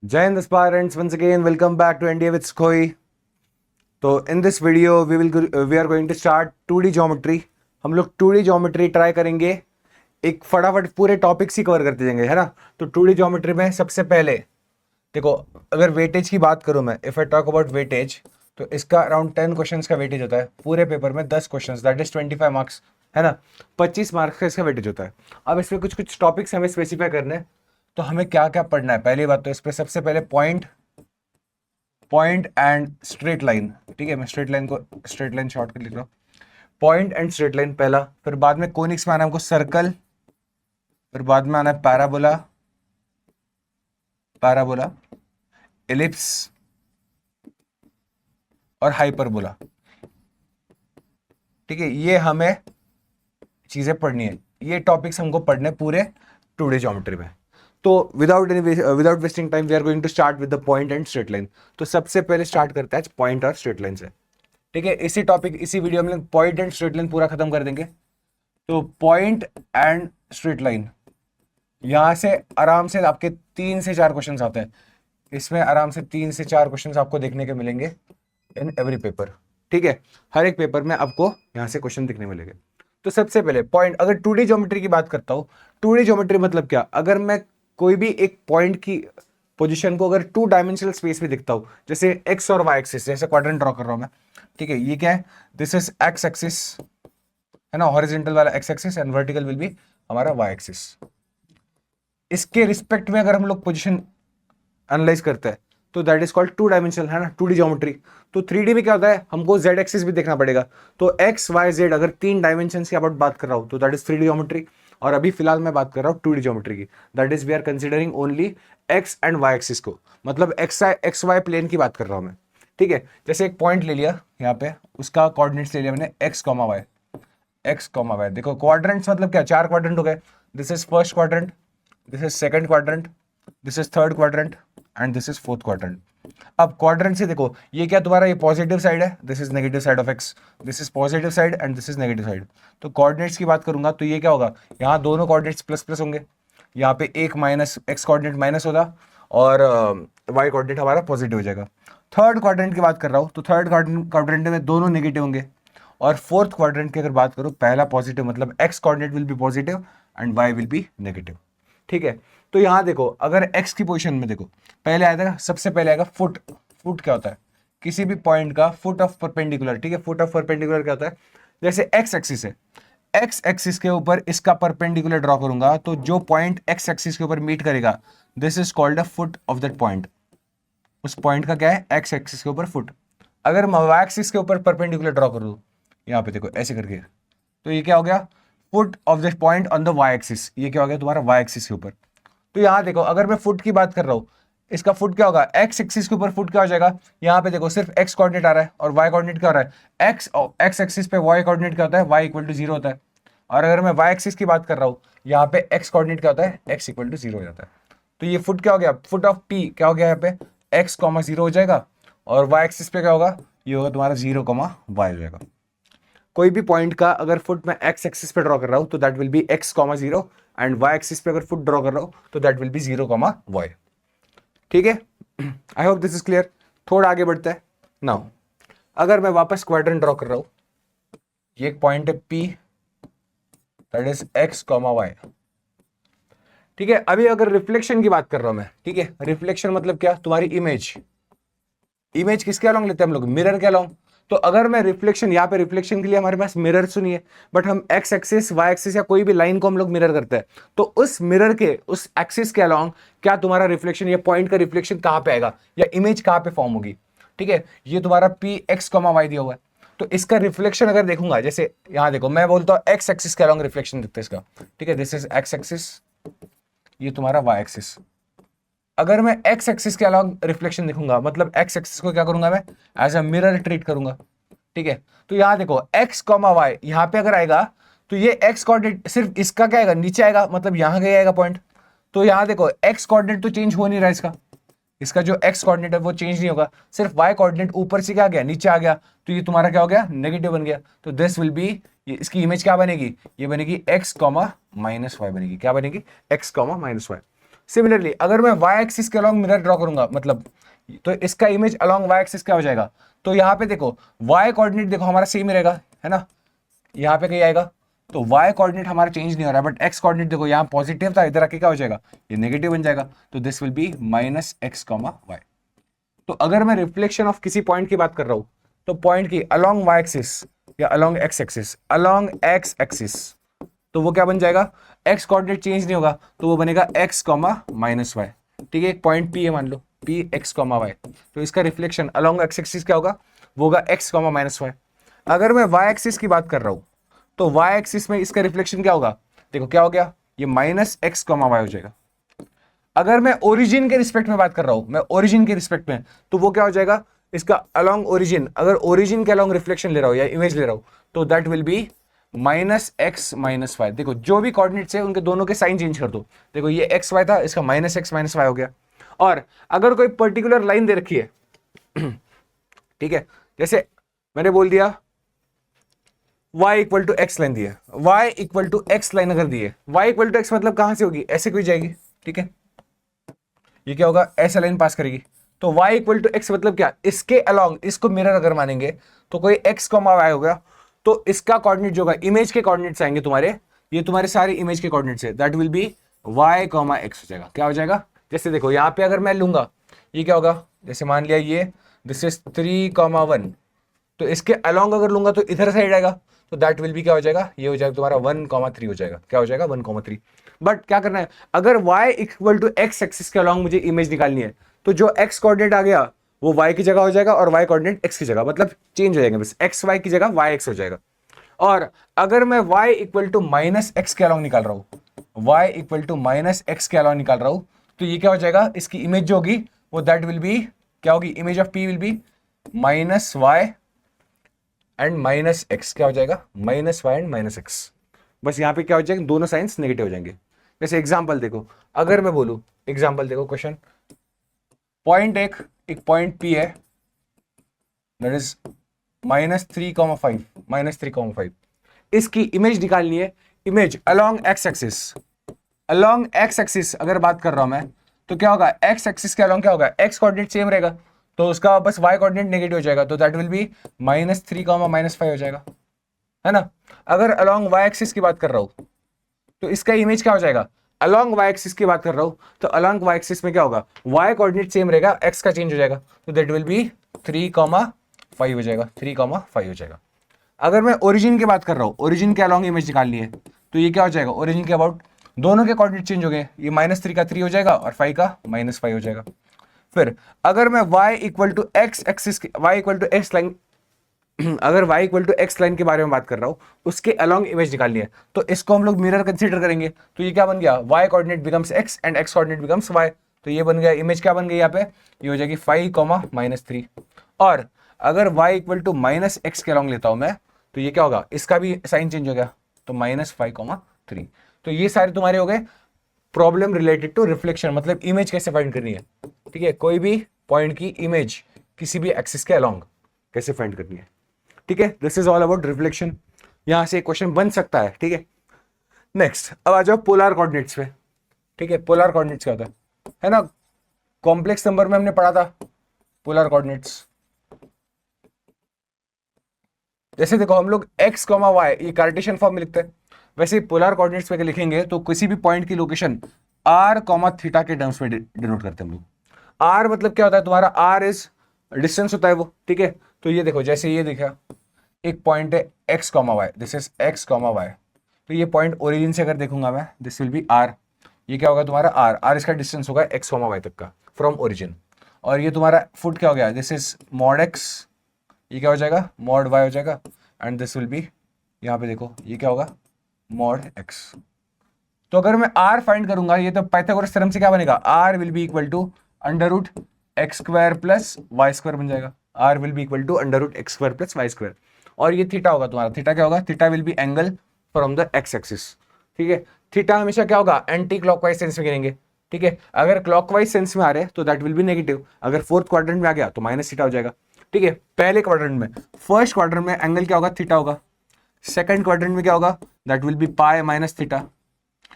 Jai Hind aspirants, once again welcome back to NDA with Skoi. तो in this video we are going to start 2D geometry. हम लोग 2D geometry try करेंगे, एक फटाफट पूरे topics ही cover करते जाएंगे, है ना। तो 2D geometry में सबसे पहले देखो, अगर वेटेज की बात करूं मैं, if I talk about weightage, तो इसका अराउंड 10 क्वेश्चंस का वेटेज होता है पूरे पेपर में। 10 क्वेश्चंस दैट इज 25 मार्क्स, है ना। 25 मार्क्स का इसका वेटेज होता है। अब इसमें कुछ कुछ टॉपिक्स हमें स्पेसिफाई करने हैं, तो हमें क्या क्या पढ़ना है। पहली बात तो इस पर सबसे पहले पॉइंट एंड स्ट्रेट लाइन। ठीक है, मैं स्ट्रेट लाइन शॉर्ट कर लिख रहा हूँ। पॉइंट एंड स्ट्रेट लाइन पहला, फिर बाद में कोनिक्स में आना हमको सर्कल, फिर बाद में आना है पैराबोला, एलिप्स और हाइपरबोला। ठीक है, ये हमें चीजें पढ़नी है, ये टॉपिक्स हमको पढ़ने पूरे 2D ज्योमेट्री में। तो without wasting time we are going to start with the point and straight line. तो सबसे पहले स्टार्ट करते हैं पॉइंट और स्ट्रेट लाइन से। ठीक है, इसी वीडियो में पॉइंट एंड स्ट्रेट लाइन पूरा खत्म कर देंगे। तो पॉइंट एंड स्ट्रेट लाइन, यहां से आराम से आपके 3 से 4 क्वेश्चन आते हैं। इसमें आराम से 3 से 4 क्वेश्चन आपको देखने के मिलेंगे इन एवरी पेपर। ठीक है, हर एक पेपर में आपको यहां से क्वेश्चन दिखने मिलेंगे। तो सबसे पहले पॉइंट, अगर 2D ज्योमेट्री की बात करता हूं, 2D ज्योमेट्री मतलब क्या, अगर मैं कोई भी एक पॉइंट की पोजीशन को अगर 2 डायमेंशनल स्पेस में दिखता हूं, जैसे एक्स और वाई एक्सिस, जैसे क्वाड्रेंट ड्रॉ कर रहा हूं मैं। ठीक है, ये क्या है, दिस इज एक्स एक्सिस, है ना, हॉरिजॉन्टल वाला x axis, and vertical will be हमारा वाई एक्सिस। इसके रिस्पेक्ट में अगर हम लोग पोजीशन एनालाइज करते हैं तो दैट इज कॉल्ड 2 डायमेंशनल, है ना, 2D ज्योमेट्री। तो 3D में क्या होता है, हमको z एक्सिस भी देखना पड़ेगा। तो x y z, अगर 3 डायमेंशन की अबाउट बात कर रहा हूं तो दैट इज 3D ज्योमेट्री। और अभी फिलहाल मैं बात कर रहा हूं 2D ज्योमेट्री की, that is we are considering only x and y axis को, मतलब एक्स वाई प्लेन की बात कर रहा हूं मैं। ठीक है, जैसे एक पॉइंट ले लिया यहाँ पे, उसका कोऑर्डिनेट्स ले लिया मैंने एक्स कॉमा वाई। देखो क्वाड्रेंट्स मतलब क्या, 4 क्वाड्रेंट हो गए। This is first quadrant, this is second quadrant, this is third quadrant and this is fourth quadrant. अब क्वाड्रेंट से देखो, ये क्या तुम्हारा, ये पॉजिटिव साइड है, this is negative side of x, this is positive side and this is negative side. तो coordinates की बात करूंगा तो ये क्या होगा, यहाँ दोनों कोऑर्डिनेट्स प्लस प्लस होंगे, यहाँ पे एक माइनस, एक्स कोऑर्डिनेट माइनस होगा और वाई कोऑर्डिनेट हमारा पॉजिटिव हो जाएगा। थर्ड क्वाड्रेंट की बात कर रहा हूँ तो थर्ड क्वाड्रेंट में दोनों नेगेटिव होंगे। और फोर्थ क्वाड्रेंट की अगर बात करूँ, पहला पॉजिटिव, मतलब x coordinate will be positive and y will be negative. ठीक है, तो यहां देखो, अगर x की पोजीशन में देखो, पहले आएगा, सबसे पहले आएगा फुट। फुट क्या होता है, किसी भी पॉइंट का फुट ऑफ परपेंडिकुलर। ठीक है, फुट ऑफ परपेंडिकुलर क्या होता है, जैसे x एक्सिस है, x एक्सिस के ऊपर इसका परपेंडिकुलर ड्रॉ करूंगा, तो जो पॉइंट x एक्सिस के ऊपर मीट करेगा, this is called a foot of that point. उस पॉइंट का क्या है, x एक्सिस के ऊपर फुट। अगर मैं y एक्सिस के ऊपर परपेंडिकुलर ड्रॉ कर दूं, यहाँ पे देखो ऐसे करके, तो ये क्या हो गया, foot of the point on the y axis. ये क्या हो गया तुम्हारा, वाई एक्सिस के ऊपर। तो यहां देखो, अगर मैं फुट की बात कर रहा हूं, इसका फुट क्या होगा, एक्स एक्सिस के ऊपर फुट क्या हो जाएगा, यहाँ पे देखो सिर्फ एक्स कोऑर्डिनेट आ रहा है और वाई कोऑर्डिनेट क्या हो रहा है, एक्स एक्सिस पे वाई कोऑर्डिनेट क्या होता है, वाई इक्वल टू 0 होता है। और अगर मैं वाई एक्सिस की बात कर रहा हूँ, यहाँ पे एक्स कोऑर्डिनेट क्या होता है, एक्स इक्वल टू 0 हो जाता है। तो ये फुट क्या हो गया, फुट ऑफ पी क्या हो गया, यहाँ पे एक्स कॉमा 0 हो जाएगा, और वाई एक्सिस पे क्या होगा, ये होगा तुम्हारा 0 कॉमा वाई हो जाएगा। कोई भी पॉइंट का अगर फुट मैं एक्स एक्सिस पे ड्रॉ कर रहा हूं तो that will be x comma 0, and y axis पे अगर फुट ड्रॉ कर रहा हूं तो that will be 0 comma y. ठीक है, I hope this is clear. थोड़ा आगे बढ़ते हैं नाउ। अगर मैं वापस क्वाड्रेंट ड्रॉ कर रहा हूं, ये एक पॉइंट है P, that is x comma y. ठीक है, अभी अगर रिफ्लेक्शन की बात कर रहा हूं मैं, ठीक है, रिफ्लेक्शन मतलब क्या, तुम्हारी इमेज किसके अलॉन्ग लेते हैं हम लोग, मिरर के अलॉन्ग। तो अगर मैं रिफ्लेक्शन, यहाँ पे रिफ्लेक्शन के लिए हमारे पास मिरर सुनिए, बट हम एक्स एक्सिस, वाई एक्सिस या कोई भी लाइन को हम लोग मिरर करते हैं, तो उस मिरर के, उस एक्सिस के अलॉन्ग क्या तुम्हारा रिफ्लेक्शन, या पॉइंट का रिफ्लेक्शन कहां पे आएगा, या इमेज कहां पे फॉर्म होगी। ठीक है, ये तुम्हारा पी एक्स कॉमा वाई दिया हुआ है, तो इसका रिफ्लेक्शन अगर देखूंगा, जैसे यहां देखो, मैं बोलता हूं एक्स एक्सिस के अलॉन्ग रिफ्लेक्शन दिखता है इसका। ठीक है, दिस इज एक्स एक्सिस, ये तुम्हारा वाई एक्सिस। अगर मैं एक्स एक्सिस के अलॉन्ग रिफ्लेक्शन दिखूंगा, मतलब एक्स एक्सिस को क्या करूंगा मैं, एज अ मिरर ट्रीट करूंगा। ठीक है, तो यहां देखो एक्स कॉमा वाई यहां पे अगर आएगा, तो ये एक्स कोऑर्डिनेट सिर्फ इसका क्या आएगा, नीचे आएगा, मतलब यहां गया आएगा पॉइंट। तो यहां देखो एक्स कोऑर्डिनेट तो चेंज हो नहीं रहा इसका, इसका जो एक्स कोऑर्डिनेट है वो चेंज नहीं होगा, सिर्फ वाई कोऑर्डिनेट ऊपर से क्या गया, नीचे आ गया, तो ये तुम्हारा क्या हो गया, नेगेटिव बन गया। तो दिस विल बी, इसकी इमेज क्या बनेगी, ये बनेगी एक्स कॉमा माइनस वाई बनेगी। क्या बनेगी, x comma minus y. Similarly अगर मैं वाई एक्सिस के अलॉन्ग मिरर ड्रॉ करूंगा, मतलब तो इसका इमेज अलॉन्ग वाई एक्सिस क्या हो जाएगा, तो यहाँ पे देखो वाई कोऑर्डिनेट देखो हमारा सेम ही रहेगा, है ना, यहाँ पे कहीं आएगा, तो वाई कोऑर्डिनेट हमारा चेंज नहीं हो रहा है, बट एक्स कोऑर्डिनेट देखो यहाँ पॉजिटिव था, इधर आके क्या हो जाएगा, ये नेगेटिव बन जाएगा, तो this will be minus x comma y. तो अगर मैं रिफ्लेक्शन ऑफ किसी पॉइंट की बात कर रहा हूं, तो पॉइंट की अलॉन्ग वाई एक्सिस या along x axis, along x axis, तो वो क्या बन जाएगा, एक्स कोऑर्डिनेट चेंज नहीं होगा, तो वो बनेगा एक्स कॉमा माइनस वाई। ठीक है, एक पॉइंट पी है मान लो, पी एक्स कॉमा वाई, तो इसका रिफ्लेक्शन अलॉन्ग एक्स एक्सिस क्या होगा, वो होगा एक्स कॉमा माइनस वाई। अगर मैं वाई एक्सिस की बात कर रहा हूं, तो वाई एक्सिस में इसका रिफ्लेक्शन क्या होगा, देखो क्या हो गया, ये माइनस एक्स कॉमा वाई हो जाएगा। अगर मैं ओरिजिन के रिस्पेक्ट में बात कर रहा हूं, मैं ओरिजिन के रिस्पेक्ट में, तो वो क्या हो जाएगा, इसका अलॉन्ग ओरिजिन, अगर ओरिजिन के अलॉन्ग रिफ्लेक्शन ले रहा हूं या इमेज ले रहा हूं, तो that will be minus x minus y. देखो जो भी कोऑर्डिनेट्स है उनके दोनों के साइन चेंज कर दो, देखो ये एक्स वाई था, इसका माइनस एक्स माइनस वाई हो गया। और अगर कोई पर्टिकुलर लाइन दे रखी है ठीक है, जैसे मैंने बोल दिया y equal to x line दी है, y equal to x line अगर दी है, y इक्वल टू एक्स मतलब कहां से होगी, ऐसे कोई जाएगी, ठीक है, ये क्या होगा, ऐसा लाइन पास करेगी, तो y इक्वल टू एक्स मतलब क्या, इसके अलॉन्ग, इसको मिरर अगर मानेंगे तो कोई x कॉमा y हो गया, तो इसका कोऑर्डिनेट जो होगा, इमेज के कोऑर्डिनेट्स आएंगे तुम्हारे, ये तुम्हारे सारे इमेज के कोऑर्डिनेट्स है, that will B y comma x हो जाएगा। क्या हो जाएगा, जैसे देखो यहाँ पे अगर मैं लूंगा, ये क्या होगा, जैसे मान लिया ये दिस इज 3,1, तो इसके अलॉन्ग अगर लूंगा तो इधर साइड आएगा, तो दैट विल बी क्या हो जाएगा, ये हो जाएगा तुम्हारा 1,3 हो जाएगा। क्या हो जाएगा, 1,3। बट क्या करना है, अगर y equal to x axis के अलॉन्ग मुझे इमेज निकालनी है, तो जो x कोऑर्डिनेट आ गया वो y की जगह हो जाएगा और y कोऑर्डिनेट x की जगह, मतलब चेंज हो जाएंगे, बस x y की जगह y x हो जाएगा। और अगर मैं y equal to minus x के अलॉन्ग निकाल रहा हूं, y equal to minus x के अलॉन्ग निकाल रहा हूं, तो ये क्या हो जाएगा, इसकी इमेज जो होगी वो दैट विल बी क्या होगी, image of p will be minus y and minus x. क्या हो जाएगा, minus y and minus x. बस यहाँ पे क्या हो जाएगा, दोनों साइंस नेगेटिव हो जाएंगे। जैसे एग्जांपल देखो, अगर मैं बोलूं, एग्जांपल देखो, क्वेश्चन पॉइंट एक पॉइंट पी है, दैट इज -3,5, -3,5, इसकी इमेज निकालनी है, image along x axis, along x axis अगर बात कर रहा हूं मैं, तो क्या होगा, एक्स एक्सिस के अलॉन्ग क्या होगा, एक्स कोऑर्डिनेट सेम रहेगा, तो उसका बस y कोऑर्डिनेट नेगेटिव हो जाएगा, तो दैट विल बी -3, -5 हो जाएगा, है ना। अगर अलॉन्ग y एक्सिस की बात कर रहा हूं, तो इसका इमेज क्या हो जाएगा, अलॉन्ग y एक्सिस की बात कर रहा हूं, तो अलॉन्ग y एक्सिस में क्या होगा, y कोऑर्डिनेट सेम रहेगा, x का चेंज हो जाएगा, तो दैट विल बी 3,5 हो जाएगा, 3,5 हो जाएगा। अगर मैं ओरिजिन की बात कर रहा हूं, ओरिजिन के अलॉन्ग इमेज निकालनी है, तो ये क्या हो जाएगा, ओरिजिन के अबाउट दोनों के कोऑर्डिनेट चेंज हो गए, ये -3 का 3 हो जाएगा और 5 का -5 हो जाएगा। फिर अगर मैं y equal to x axis, y equal to x line, अगर y equal to x line के बारे में बात कर रहा हूं, उसके अलॉन्ग इमेज निकालनी है, तो इसको हम लोग मिरर कंसीडर करेंगे, तो ये क्या बन गया, y coordinate becomes x and x coordinate becomes y, तो ये बन गया इमेज, क्या बन गई यहाँ पे, ये हो जाएगी 5, -3। और अगर y इक्वल टू -x के अलॉन्ग लेता हूं मैं, तो ये क्या होगा, इसका भी साइन चेंज हो गया, तो -5, 3। तो ये सारे तुम्हारे हो गए प्रॉब्लम रिलेटेड टू रिफ्लेक्शन, मतलब इमेज कैसे फाइंड करनी है, ठीक है, कोई भी पॉइंट की इमेज किसी भी एक्सिस के अलॉन्ग कैसे फाइंड करनी है, ठीक है। This is all about reflection, यहां से एक क्वेश्चन बन सकता है, ठीक है। नेक्स्ट अब आ जाओ पोलर कोऑर्डिनेट्स पे, ठीक है। पोलर कोऑर्डिनेट्स क्या होता है ना, कॉम्प्लेक्स नंबर में हमने पढ़ा था पोलर कोऑर्डिनेट्स। जैसे देखो हम लोग x, y ये कार्टेशियन फॉर्म में लिखते हैं, वैसे पोलर कोऑर्डिनेट्स पे लिखेंगे तो किसी भी पॉइंट की लोकेशन r, थीटा के टर्म्स में डिनोट करते हैं हम लोग। r मतलब क्या होता है तुम्हारा, r इज डिस्टेंस होता है वो, ठीक है। तो ये देखो जैसे ये देखा, एक पॉइंट है x, y, this is x, y, तो ये पॉइंट ओरिजिन से अगर देखूंगा मैं, दिस विल बी r, ये क्या होगा तुम्हारा r इसका डिस्टेंस होगा x, y तक का फ्रॉम ओरिजिन, और ये तुम्हारा फुट क्या हो गया, दिस इज मॉड x, ये क्या हो जाएगा, मॉड y हो जाएगा, एंड दिस विल बी, यहाँ पे देखो ये क्या होगा, मॉड x। तो अगर मैं r फाइंड करूंगा, ये तो पाइथागोरस थ्योरम से क्या बनेगा, r will be equal to √x² plus y² बन जाएगा, r will be equal to √x² plus y², और ये थीटा होगा तुम्हारा, थीटा क्या होगा, theta will be angle from the x axis, ठीक है। थीटा हमेशा क्या होगा, एंटी क्लॉकवाइज सेंस में गिनेंगे, ठीक है। अगर क्लॉकवाइज सेंस में आ रहे हैं तो दैट विल बी नेगेटिव, अगर फोर्थ क्वाड्रेंट में आ गया तो माइनस थीटा हो जाएगा, ठीक है। पहले क्वाड्रेंट में, फर्स्ट क्वाड्रेंट में एंगल क्या होगा, थीटा होगा, सेकंड क्वाड्रेंट में क्या होगा, that will B pi minus theta,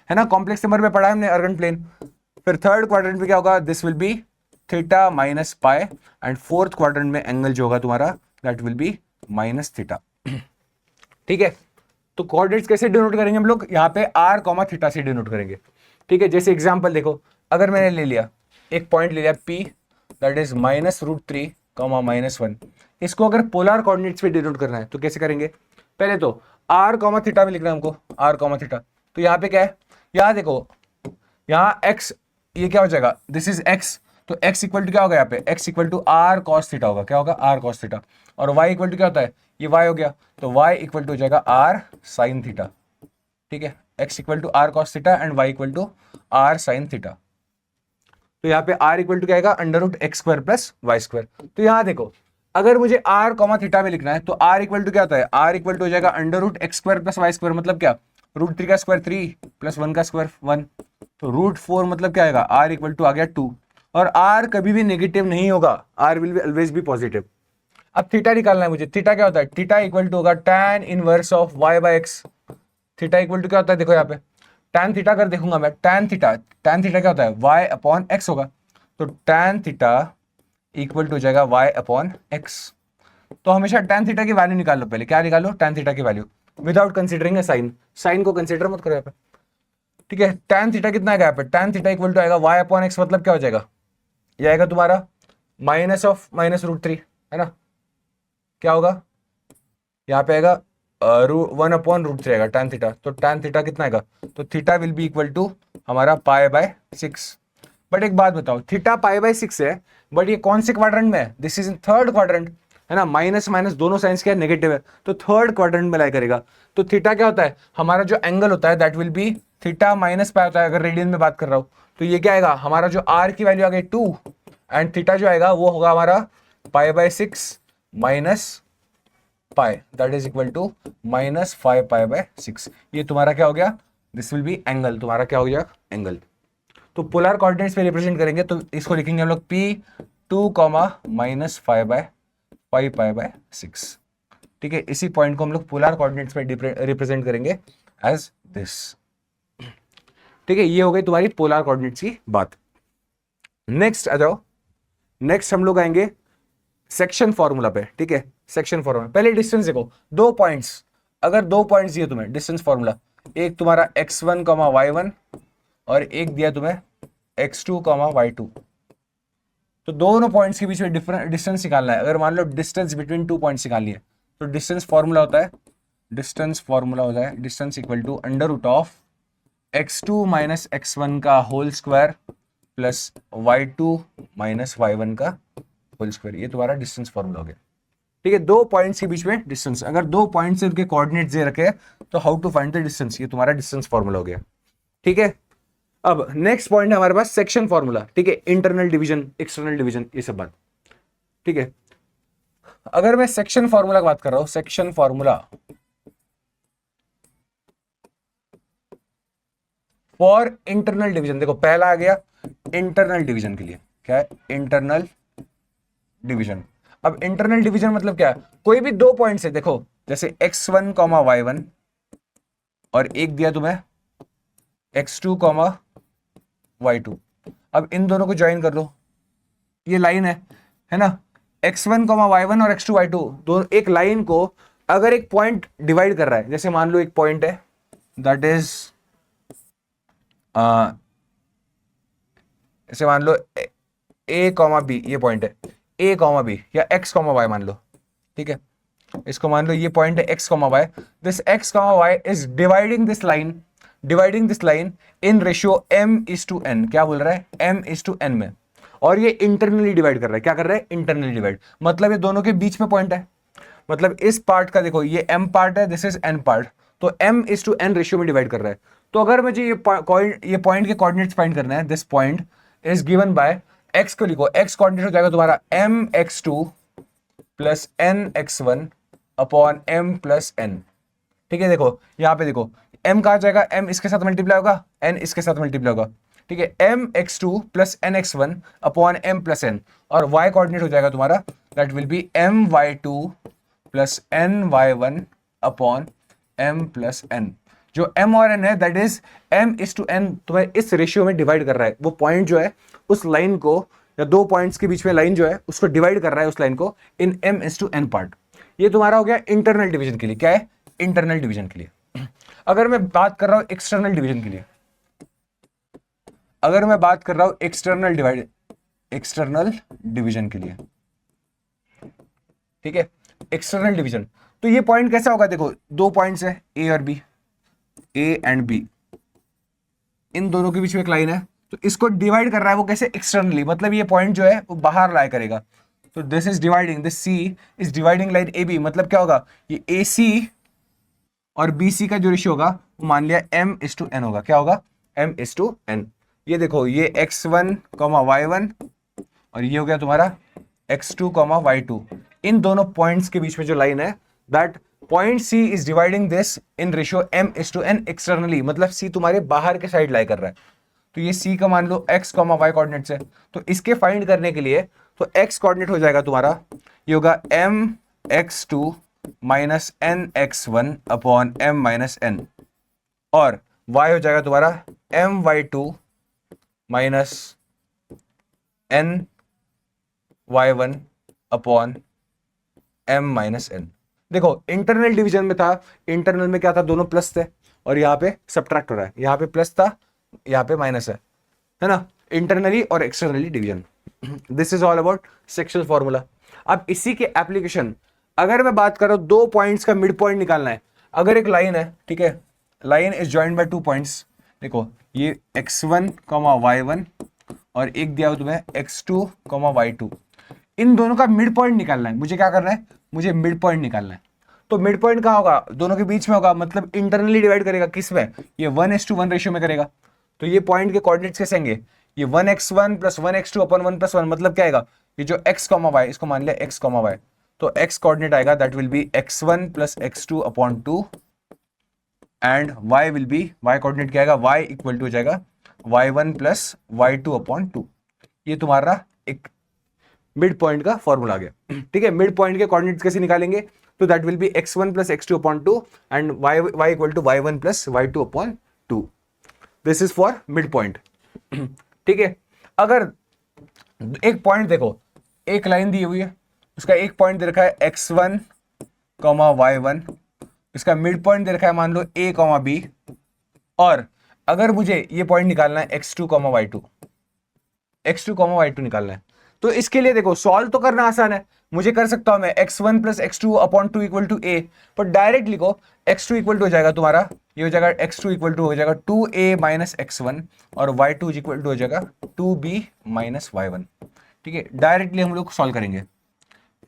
है ना। कॉम्प्लेक्स नंबर में पढ़ा है हमने अर्गन प्लेन, फिर थर्ड क्वाड्रेंट में क्या होगा, this will B theta minus pi, and fourth quadrant में एंगल जो होगा तुम्हारा that will be minus theta. ठीक है, तो कोऑर्डिनेट्स कैसे डिनोट करेंगे हम लोग, यहाँ पे r कॉमा थीटा से डिनोट करेंगे। ठीक है, जैसे एग्जांपल देखो, अगर मैंने ले लिया एक पॉइंट ले लिया p दैट इज -√3 कॉमा -1, इसको अगर पोलर कोऑर्डिनेट्स पे डिनोट करना है तो कैसे करेंगे, पहले तो r कॉमा थीटा में लिखना है हमको, r कॉमा थीटा। तो यहाँ पे क्या है, यहाँ देखो, यहाँ x, ये क्या हो जाएगा, दिस इज x, तो x इक्वल टू क्या होगा, यहाँ पे x equal to r cos theta होगा, क्या होगा, r cos थीटा, और y इक्वल टू क्या होता है, ये y हो गया, तो y इक्वल टू हो जाएगा r sin थीटा। ठीक है, x equal to r cos theta and y equal to r sin theta. तो यहाँ पे r इक्वल टू क्या आएगा, √x² प्लस वाई स्क्वायर। तो यहाँ देखो, अगर मुझे r कॉमा थीटा में लिखना है तो r इक्वल टू क्या होता है, r इक्वल टू हो जाएगा √x² प्लस वाई स्क्वायर, मतलब क्या, √3 का स्क्वायर 3 प्लस 1 का स्क्वायर 1, तो √4 मतलब क्या आएगा, r इक्वल टू आ गया 2, और r कभी भी नेगेटिव नहीं होगा, r will be always be positive. अब थीटा निकालना है मुझे, थीटा क्या होता है, थीटा इक्वल टू होगा tan inverse of y by x। Theta equal to क्या होता है, देखो यहाँ पे tan थीटा कर देखूंगा मैं, tan थीटा क्या होता है, y अपॉन x होगा, तो tan थीटा इक्वल टू हो जाएगा y अपॉन x। तो हमेशा tan थीटा की वैल्यू निकाल लो, पहले क्या निकालो, tan थीटा की value without considering sign, sign को कंसिडर मत करो यहाँ पे। ठीक है, tan थीटा कितना आएगा यहाँ पे, tan थीटा इक्वल टू आएगा y अपॉन x, मतलब क्या हो जाएगा, ये आएगा तुम्हारा माइनस ऑफ -√3, है ना, क्या होगा, यहाँ पे आएगा 1/√3 आएगा tan थीटा, तो tan थीटा कितना आएगा, तो theta will be equal to हमारा π/6। बट एक बात बताओ, थीटा π/6 है, बट ये कौन से क्वाड्रेंट में है, this is in third quadrant, है ना, माइनस माइनस दोनों साइंस क्या नेगेटिव है, तो थर्ड क्वाड्रेंट में लाई करेगा। तो थीटा क्या होता है, हमारा जो एंगल होता है that will B theta minus pi होता है, अगर रेडियन में बात कर रहा हूं तो ये क्या आएगा, हमारा जो r की वैल्यू आ गई 2, एंड थीटा जो आएगा वो होगा हमारा π/6 minus pi, that is equal to -5π/6। ये तुम्हारा क्या हो गया, दिस विल बी एंगल, तुम्हारा क्या हो गया, एंगल। तो पोलर कोऑर्डिनेट्स पे रिप्रेजेंट करेंगे तो इसको लिखेंगे हम लोग P2 -5π/6। ठीक है, इसी पॉइंट को हम लोग पोलर कोऑर्डिनेट्स पे रिप्रेजेंट करेंगे एज दिस। ठीक है, ये हो गई तुम्हारी पोलर कोऑर्डिनेट्स की बात। नेक्स्ट आ जाओ, नेक्स्ट हम लोग आएंगे सेक्शन फॉर्मूला पे। ठीक है, सेक्शन फॉर्मूला, पहले डिस्टेंस देखो, दो पॉइंट्स, अगर दो पॉइंट्स दिए तुम्हें डिस्टेंस फॉर्मूला, एक तुम्हारा x1, y1 और एक दिया तुम्हें x2, y2, तो दोनों पॉइंट्स के बीच में डिफरेंट डिस्टेंस निकालना है। अगर मान लो डिस्टेंस बिटवीन टू पॉइंट्स निकालनी है तो डिस्टेंस फॉर्मूला होता है, distance equal to √of x2 minus x1 का whole square plus y2 minus y1 का होल स्क्वायर। ये तुम्हारा डिस्टेंस फॉर्मूला हो गया। ठीक है, दो पॉइंट्स के बीच में डिस्टेंस, अगर दो पॉइंट्स से उनके कोऑर्डिनेट्स दे रखे तो how to find the distance, ये तुम्हारा डिस्टेंस फॉर्मूला हो गया। ठीक है, अब नेक्स्ट पॉइंट है हमारे पास सेक्शन फॉर्मूला। ठीक है, इंटरनल डिवीजन, एक्सटर्नल डिवीजन, ये सब बात। ठीक है, अगर मैं सेक्शन फॉर्मूला की बात कर रहा हूं, section formula for internal division, देखो पहला आ गया इंटरनल डिवीजन के लिए, क्या है, इंटरनल डिवीजन। अब इंटरनल डिवीजन मतलब क्या है, कोई भी दो पॉइंट है, देखो जैसे x1, y1 और एक दिया तुम्हें x2, y2, अब इन दोनों को ज्वाइन कर लो, ये लाइन है ना, x1, y1 और x2, y2 दो एक लाइन को अगर एक पॉइंट डिवाइड कर रहा है, जैसे मान लो एक पॉइंट है दैट इज जैसे मान लो a, b, ये पॉइंट है a, b या x, y मान लो। ठीक है, इसको मान लो ये पॉइंट है x, y, this x, y is dividing this line in ratio m:n, क्या बोल रहा है, m:n में, और ये इंटरनली डिवाइड कर रहा है, क्या कर रहा है, इंटरनली डिवाइड, मतलब ये दोनों के बीच में पॉइंट है, मतलब इस पार्ट का देखो ये m पार्ट है, दिस इज n पार्ट, तो m:n रेशियो में डिवाइड कर रहा है। तो अगर मुझे ये पॉइंट के कोऑर्डिनेट्स फाइंड करना है, this point is given bye x को लिखो, x कोऑर्डिनेट हो जाएगा तुम्हारा mx2 plus nx1 upon m plus n। ठीक है, देखो यहाँ पे देखो m कहा जाएगा, m इसके साथ मल्टीप्लाई होगा, n इसके साथ मल्टीप्लाई होगा। ठीक है, mx2 plus nx1 upon m plus n, और y कोऑर्डिनेट हो जाएगा तुम्हारा that will B my2 plus ny1 upon m plus n। जो m और n है दैट इज m/n तुम्हें इस रेशियो में डिवाइड कर रहा है। वो पॉइंट जो है उस लाइन को, या दो पॉइंट्स के बीच में लाइन जो है उसको डिवाइड कर रहा है, उस लाइन को इन m/n पार्ट। ये तुम्हारा हो गया इंटरनल डिवीजन के लिए। क्या है? इंटरनल डिवीजन के लिए। अगर मैं बात कर रहा हूं एक्सटर्नल डिवीजन के लिए, अगर मैं बात कर रहा हूं एक्सटर्नल डिवीजन के लिए, ठीक है, एक्सटर्नल डिवीजन, तो ये पॉइंट कैसा होगा? देखो दो पॉइंट्स है ए और बी, ए एंड बी, इन दोनों के बीच में एक लाइन है, तो इसको डिवाइड कर रहा है वो कैसे? एक्सटर्नली, मतलब ये पॉइंट जो है वो बाहर लाया करेगा। तो this is dividing, this C is dividing line A B, मतलब क्या होगा? ये ए सी और बी सी का जो रेशियो होगा वो मान लिया m/n होगा। क्या होगा? m/n। ये देखो ये x1, y1 और ये हो गया तुम्हारा x2, y2। इन दोनों पॉइंट्स के बीच में जो लाइन है that point C is dividing this in ratio m/n externally, मतलब C तुम्हारे बाहर के साइड लाई कर रहा है। तो ये C का मान लो x, y कोऑर्डिनेट्स है, तो इसके फाइंड करने के लिए तो x कोऑर्डिनेट हो जाएगा तुम्हारा, ये होगा mx2 minus nx1 upon m minus n, और y हो जाएगा तुम्हारा my2 minus ny1 upon m minus n। देखो इंटरनल डिवीजन में था, इंटरनल में क्या था? दोनों प्लस थे, और यहाँ पे सब्ट्रैक्ट हो रहा है, यहाँ पे प्लस था, यहाँ पे माइनस है ना? इंटरनली और externally division. This is all about sectional formula. अब इसी के एप्लीकेशन, अगर मैं बात कर रहा हूं दो पॉइंट्स का मिड पॉइंट निकालना है। अगर एक लाइन है, ठीक है, line is joined by two points, देखो ये x1, y1 और एक दिया हुआ तुम्हें x2, y2, इन दोनों का मिड पॉइंट निकालना है। मुझे क्या करना है? मुझे मिड पॉइंट निकालना है। तो मिड पॉइंट कहाँ होगा? दोनों के बीच में होगा, मतलब इंटरनली डिवाइड करेगा किस में? ये 1:1 रेशियो में करेगा। तो ये पॉइंट के कोऑर्डिनेट्स कैसे आएंगे? ये 1x1 प्लस 1x2 अपॉन 1+1, मतलब क्या आएगा? ये जो x, y, इसको मान लिया x, y, तो x कोऑर्डिनेट आएगा that will be x1 plus x2 upon 2, and y will B, y coordinate क्या आएगा? y इक्वल टू हो जाएगा y1 प्लस y2 अपॉन 2। ये तुम्हारा एक मिड पॉइंट का फॉर्मूला आ गया। ठीक है, मिड पॉइंट के कोऑर्डिनेट्स कैसे निकालेंगे? तो that will be x1 plus x2 upon 2 and y equal to y1 plus y2 upon 2। This is for mid point. ठीक है, अगर एक पॉइंट देखो, एक लाइन दी हुई है, उसका एक पॉइंट दे रखा है x1, y1, इसका मिड पॉइंट दे रखा है मान लो a, b, और अगर मुझे ये पॉइंट निकालना है x2, y2, निकालना है, तो इसके लिए देखो सॉल्व तो करना आसान है। मुझे कर सकता हूं मैं x1 plus x2 upon 2 equal to a, पर डायरेक्ट लिखो x2 इक्वल टू हो जाएगा तुम्हारा, ये हो जाएगा x2 इक्वल टू हो जाएगा 2a माइनस x1, और y2 इक्वल टू हो जाएगा 2b माइनस y1। ठीक है, डायरेक्टली हम लोग सॉल्व करेंगे,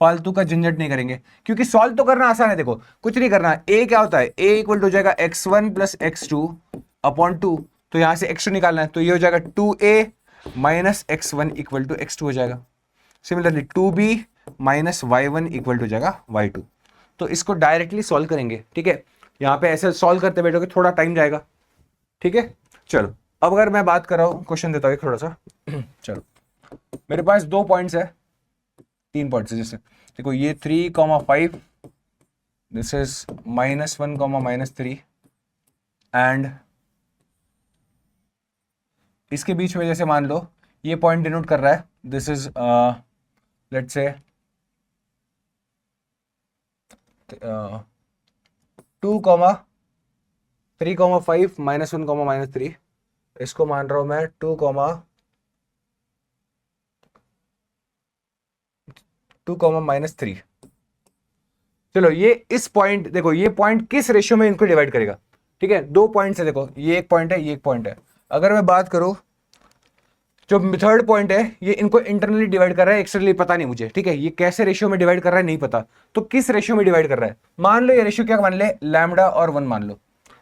फालतू का झंझट नहीं करेंगे, क्योंकि सॉल्व तो करना आसान है। देखो कुछ नहीं करना, a क्या होता है? a इक्वल टू हो जाएगा x1 प्लस x2 अपॉन 2, तो यहां से x2 निकालना है, तो ये हो जाएगा 2a minus x1 equal to x2 हो जाएगा। Similarly 2b minus y1 equal to हो जाएगा y2। तो इसको डायरेक्टली सॉल्व करेंगे। ठीक है, यहां पे ऐसे सॉल्व करते बैठोगे थोड़ा टाइम जाएगा। ठीक है, चलो अब अगर मैं बात कर रहा हूं, क्वेश्चन देता हूं थोड़ा सा। चलो मेरे पास दो पॉइंट्स है, तीन पॉइंट्स है, जैसे देखो ये 3,5, दिस इज -1, -3, एंड इसके बीच में जैसे मान लो ये पॉइंट डिनोट कर रहा है, दिस इज लेट्स से 2,3,5 -1, -3, इसको मान रहा हूं मैं 2, -3। चलो ये इस पॉइंट, देखो ये पॉइंट किस रेशियो में इनको डिवाइड करेगा? ठीक है, दो पॉइंट्स है, देखो ये एक पॉइंट है, ये एक पॉइंट है। अगर मैं बात करूं जो थर्ड पॉइंट है, ये इनको इंटरनली डिवाइड कर रहा है, एक्सटर्नली पता नहीं मुझे। ठीक है, ये कैसे रेशियो में डिवाइड कर रहा है नहीं पता, तो किस रेशियो में डिवाइड कर रहा है? मान लो ये रेशियो क्या मान ले, लैम्डा और 1 मान लो,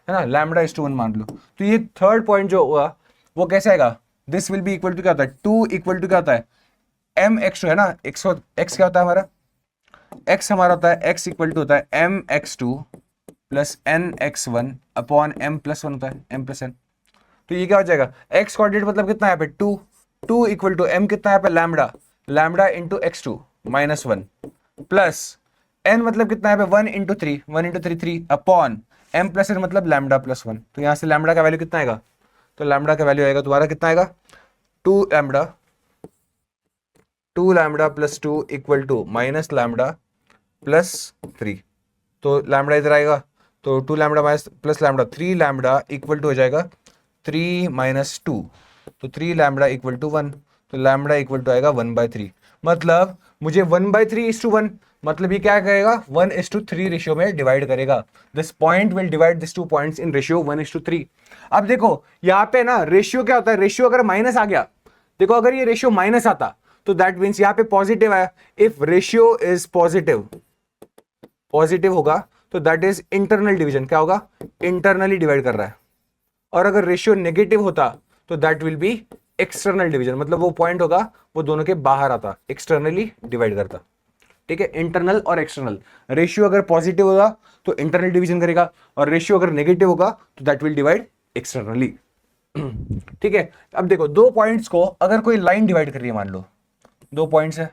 है ना, λ/1 मान लो। तो ये थर्ड पॉइंट जो हुआ वो कैसे आएगा? This will be equal to क्या होता है? 2 इक्वल टू क्या होता है? mx2 है ना, x क्या होता है हमारा? x हमारा होता है, x इक्वल टू होता है mx2 plus nx1 upon m+1 होता है, m+n। तो ये क्या हो जाएगा? x कोऑर्डिनेट मतलब कितना है यहाँ पे? 2 इक्वल टू m कितना है यहाँ पे? Lambda into x2 -1 plus n मतलब कितना है 1 into three, 3 upon m plus n मतलब लैम्डा प्लस 1। तो यहां से लैम्डा का वैल्यू कितना आएगा, तो लैम्डा का वैल्यू आएगा तुम्हारा कितना आएगा 2 lambda plus 2 equal to minus lambda plus 3। तो लैम्डा इधर आएगा, तो 2 lambda minus plus lambda 3 lambda equal to हो जाएगा 3 माइनस 2, तो 3 लैम्डा इक्वल टू 1, तो लैम्डा इक्वल टू आएगा 1/3। मतलब मुझे 1/3:1, मतलब ये क्या करेगा 1:3 रेशियो में डिवाइड करेगा। This point will divide this two points in ratio 1:3। अब देखो यहाँ पे ना रेशियो क्या होता है, रेशियो अगर माइनस आ गया, देखो अगर ये रेशियो माइनस आता तो दैट मीन्स यहाँ पे पॉजिटिव आया। If ratio is positive, positive होगा तो दैट इज इंटरनल डिवीजन, क्या होगा इंटरनली डिवाइड कर रहा है। और अगर रेशियो नेगेटिव होता तो that will B external division, मतलब वो पॉइंट होगा वो दोनों के बाहर आता, एक्सटर्नली डिवाइड करता। ठीक है, इंटरनल और एक्सटर्नल। रेशियो अगर पॉजिटिव होगा तो इंटरनल डिवीजन करेगा, और रेशियो अगर नेगेटिव होगा तो दैट विल डिवाइड एक्सटर्नली। ठीक है, अब देखो दो पॉइंट्स को अगर कोई लाइन डिवाइड कर रही है, मान लो दो पॉइंट्स है,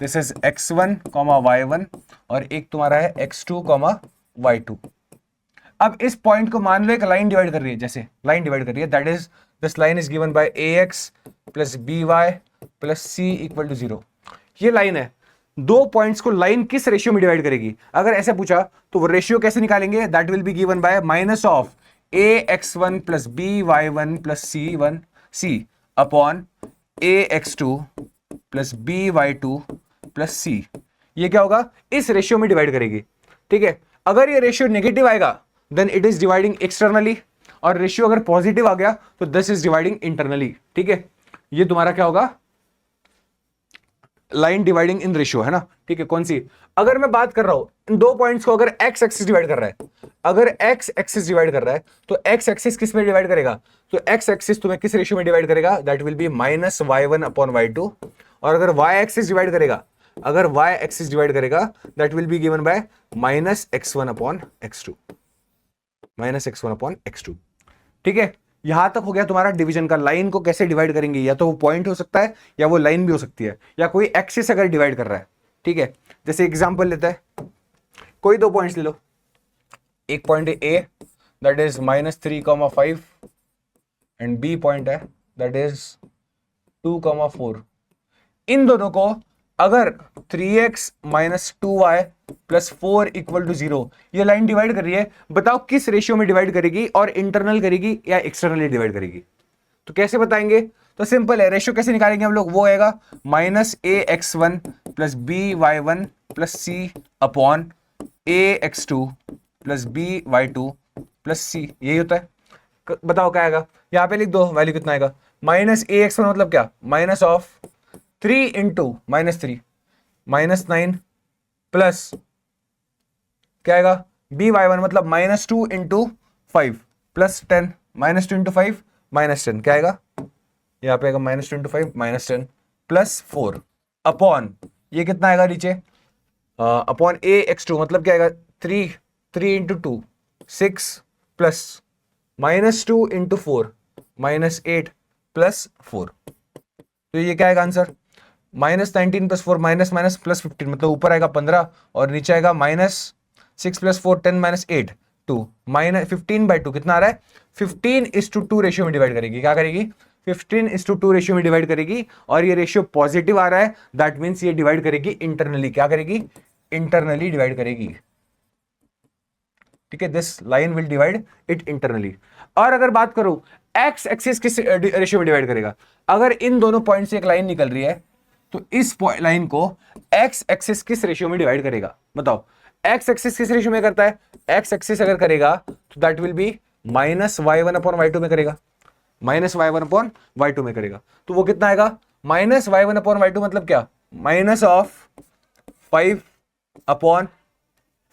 दिस इज x1, y1 और एक तुम्हारा है x2, y2। अब इस पॉइंट को मान लो एक लाइन डिवाइड कर रही है, जैसे लाइन डिवाइड कर रही है, that is this line is given by ax plus by plus c equal to 0। ये लाइन है, दो पॉइंट्स को लाइन किस रेशियो में डिवाइड करेगी, अगर ऐसे पूछा तो वो रेशियो कैसे निकालेंगे, that will be given by minus of ax1 plus by1 plus c upon ax2 plus by2 plus c। ये क्या होगा, इस रेशियो में डिवाइड करेगी। ठीक है, अगर ये रेशियो नेगेटिव आएगा then it is dividing externally, और रेशियो अगर पॉजिटिव आ गया तो दिस इज डिवाइडिंग इंटरनली। ठीक है, ये तुम्हारा क्या होगा, लाइन डिवाइडिंग इन रेशियो है ना। ठीक है, कौन सी, अगर मैं बात कर रहा हूं इन दो पॉइंट्स को, अगर एक्स एक्सिस डिवाइड कर रहा है, अगर एक्स एक्सिस डिवाइड कर रहा है तो एक्स एक्सिस किस में डिवाइड करेगा, तो एक्स एक्सिस तुम्हें किस रेशियो में डिवाइड करेगा, that will be minus y1 upon y2। और अगर y एक्सिस डिवाइड करेगा, अगर y एक्सिस डिवाइड करेगा that will be given by minus x1 upon x2, minus x1 upon x2। ठीक है, यहां तक हो गया तुम्हारा डिवीजन का। लाइन को कैसे डिवाइड करेंगे, या तो वो पॉइंट हो सकता है या वो लाइन भी हो सकती है, या कोई एक्सिस अगर डिवाइड कर रहा है। ठीक है, जैसे एग्जांपल लेते हैं, कोई दो पॉइंट्स ले लो, एक पॉइंट है A that is -3,5 and B point है दैट इज 2,4। इन दोनों को अगर 3x minus 2y plus 4 equal to 0 ये लाइन डिवाइड कर रही है, बताओ किस रेशियो में डिवाइड करेगी, और इंटरनल करेगी या एक्सटर्नली डिवाइड करेगी। तो कैसे बताएंगे, तो सिंपल है, रेशियो कैसे निकालेंगे हम लोग, वो आएगा -ax1 plus by1 plus c upon ax2 plus by2 plus c, यही होता है। बताओ क्या आएगा, यहां पे लिख दो वैल्यू कितना आएगा, -ax1 मतलब क्या, माइनस ऑफ 3 इंटू -3 -9 प्लस क्या आएगा by1 मतलब -2 इंटू 5 प्लस 10, -2 इंटू 5 -10, क्या आएगा यहाँ पे आएगा -2 इंटू 5 -10 प्लस 4 अपॉन ये कितना आएगा नीचे अपॉन ax2 मतलब क्या आएगा 3 इंटू 2 6 प्लस -2 इंटू 4 -8 प्लस 4। तो ये क्या आएगा answer, -19 plus 4 minus minus plus 15, मतलब ऊपर आएगा 15 और नीचे आएगा -6 प्लस 4 10 -8 2 -15/2 कितना आ रहा है 15:2 रेशियो में डिवाइड करेगी। क्या करेगी 15:2 रेशियो में डिवाइड करेगी, और ये रेशियो पॉजिटिव आ रहा है, दैट मीन्स ये डिवाइड करेगी इंटरनली। क्या करेगी इंटरनली डिवाइड करेगी। ठीक है, this line will divide it internally. और अगर बात करूं एक्स एक्सिस किस रेशियो में डिवाइड करेगा, अगर इन दोनों पॉइंट से एक लाइन निकल रही है तो इस लाइन को एक्स एक्सिस किस रेशियो में डिवाइड करेगा, बताओ एक्स एक्सिस किस रेशियो में करता है, एक्स एक्सिस अगर करेगा तो that will B -y1 upon y2 में करेगा, -y1 अपॉन y2 में करेगा। तो वो कितना आएगा -y1 अपॉन y2 मतलब क्या, माइनस ऑफ 5 अपॉन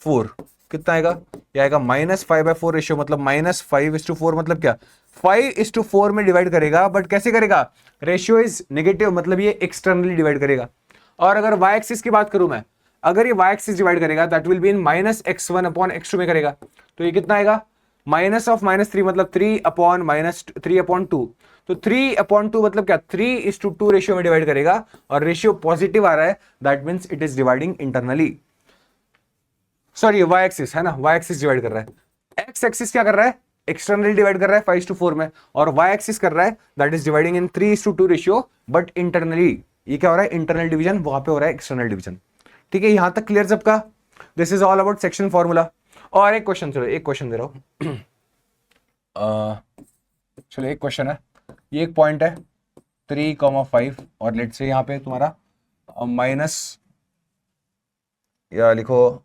4 कितना आएगा, ये आएगा -5/4 रेशियो, मतलब -5:4 मतलब क्या 5:4 में डिवाइड करेगा, बट कैसे करेगा, रेशियो इज नेगेटिव मतलब ये एक्सटर्नली डिवाइड करेगा। और अगर y एक्सिस की बात करूं मैं, अगर ये y एक्सिस डिवाइड करेगा that will be in -x1 upon x2 में करेगा। तो ये कितना आएगा माइनस ऑफ -3 मतलब 3 अपॉन -3/2, तो 3/2 मतलब क्या 3:2 रेशियो में डिवाइड करेगा, और रेशियो पॉजिटिव आ रहा है, that means it is dividing internally. Sorry y axis है ना, वाई एक्सिस डिवाइड कर रहा है, एक्स एक्सिस क्या कर रहा है, एक्सटर्नली डिवाइड कर रहा है 5:4 में, और वाई एक्सिस कर रहा है that is dividing in 3:2 ratio, but internally ये क्या हो रहा है, इंटरनल डिवीजन, वहां पे हो रहा है एक्सटर्नल डिवीजन। ठीक है, यहां तक क्लियर सबका? This is all about section formula. और एक क्वेश्चन, चलो एक क्वेश्चन दे रहा हूं चलो एक क्वेश्चन है, ये एक पॉइंट है 3,5 और लेट से यहाँ पे तुम्हारा माइनस या लिखो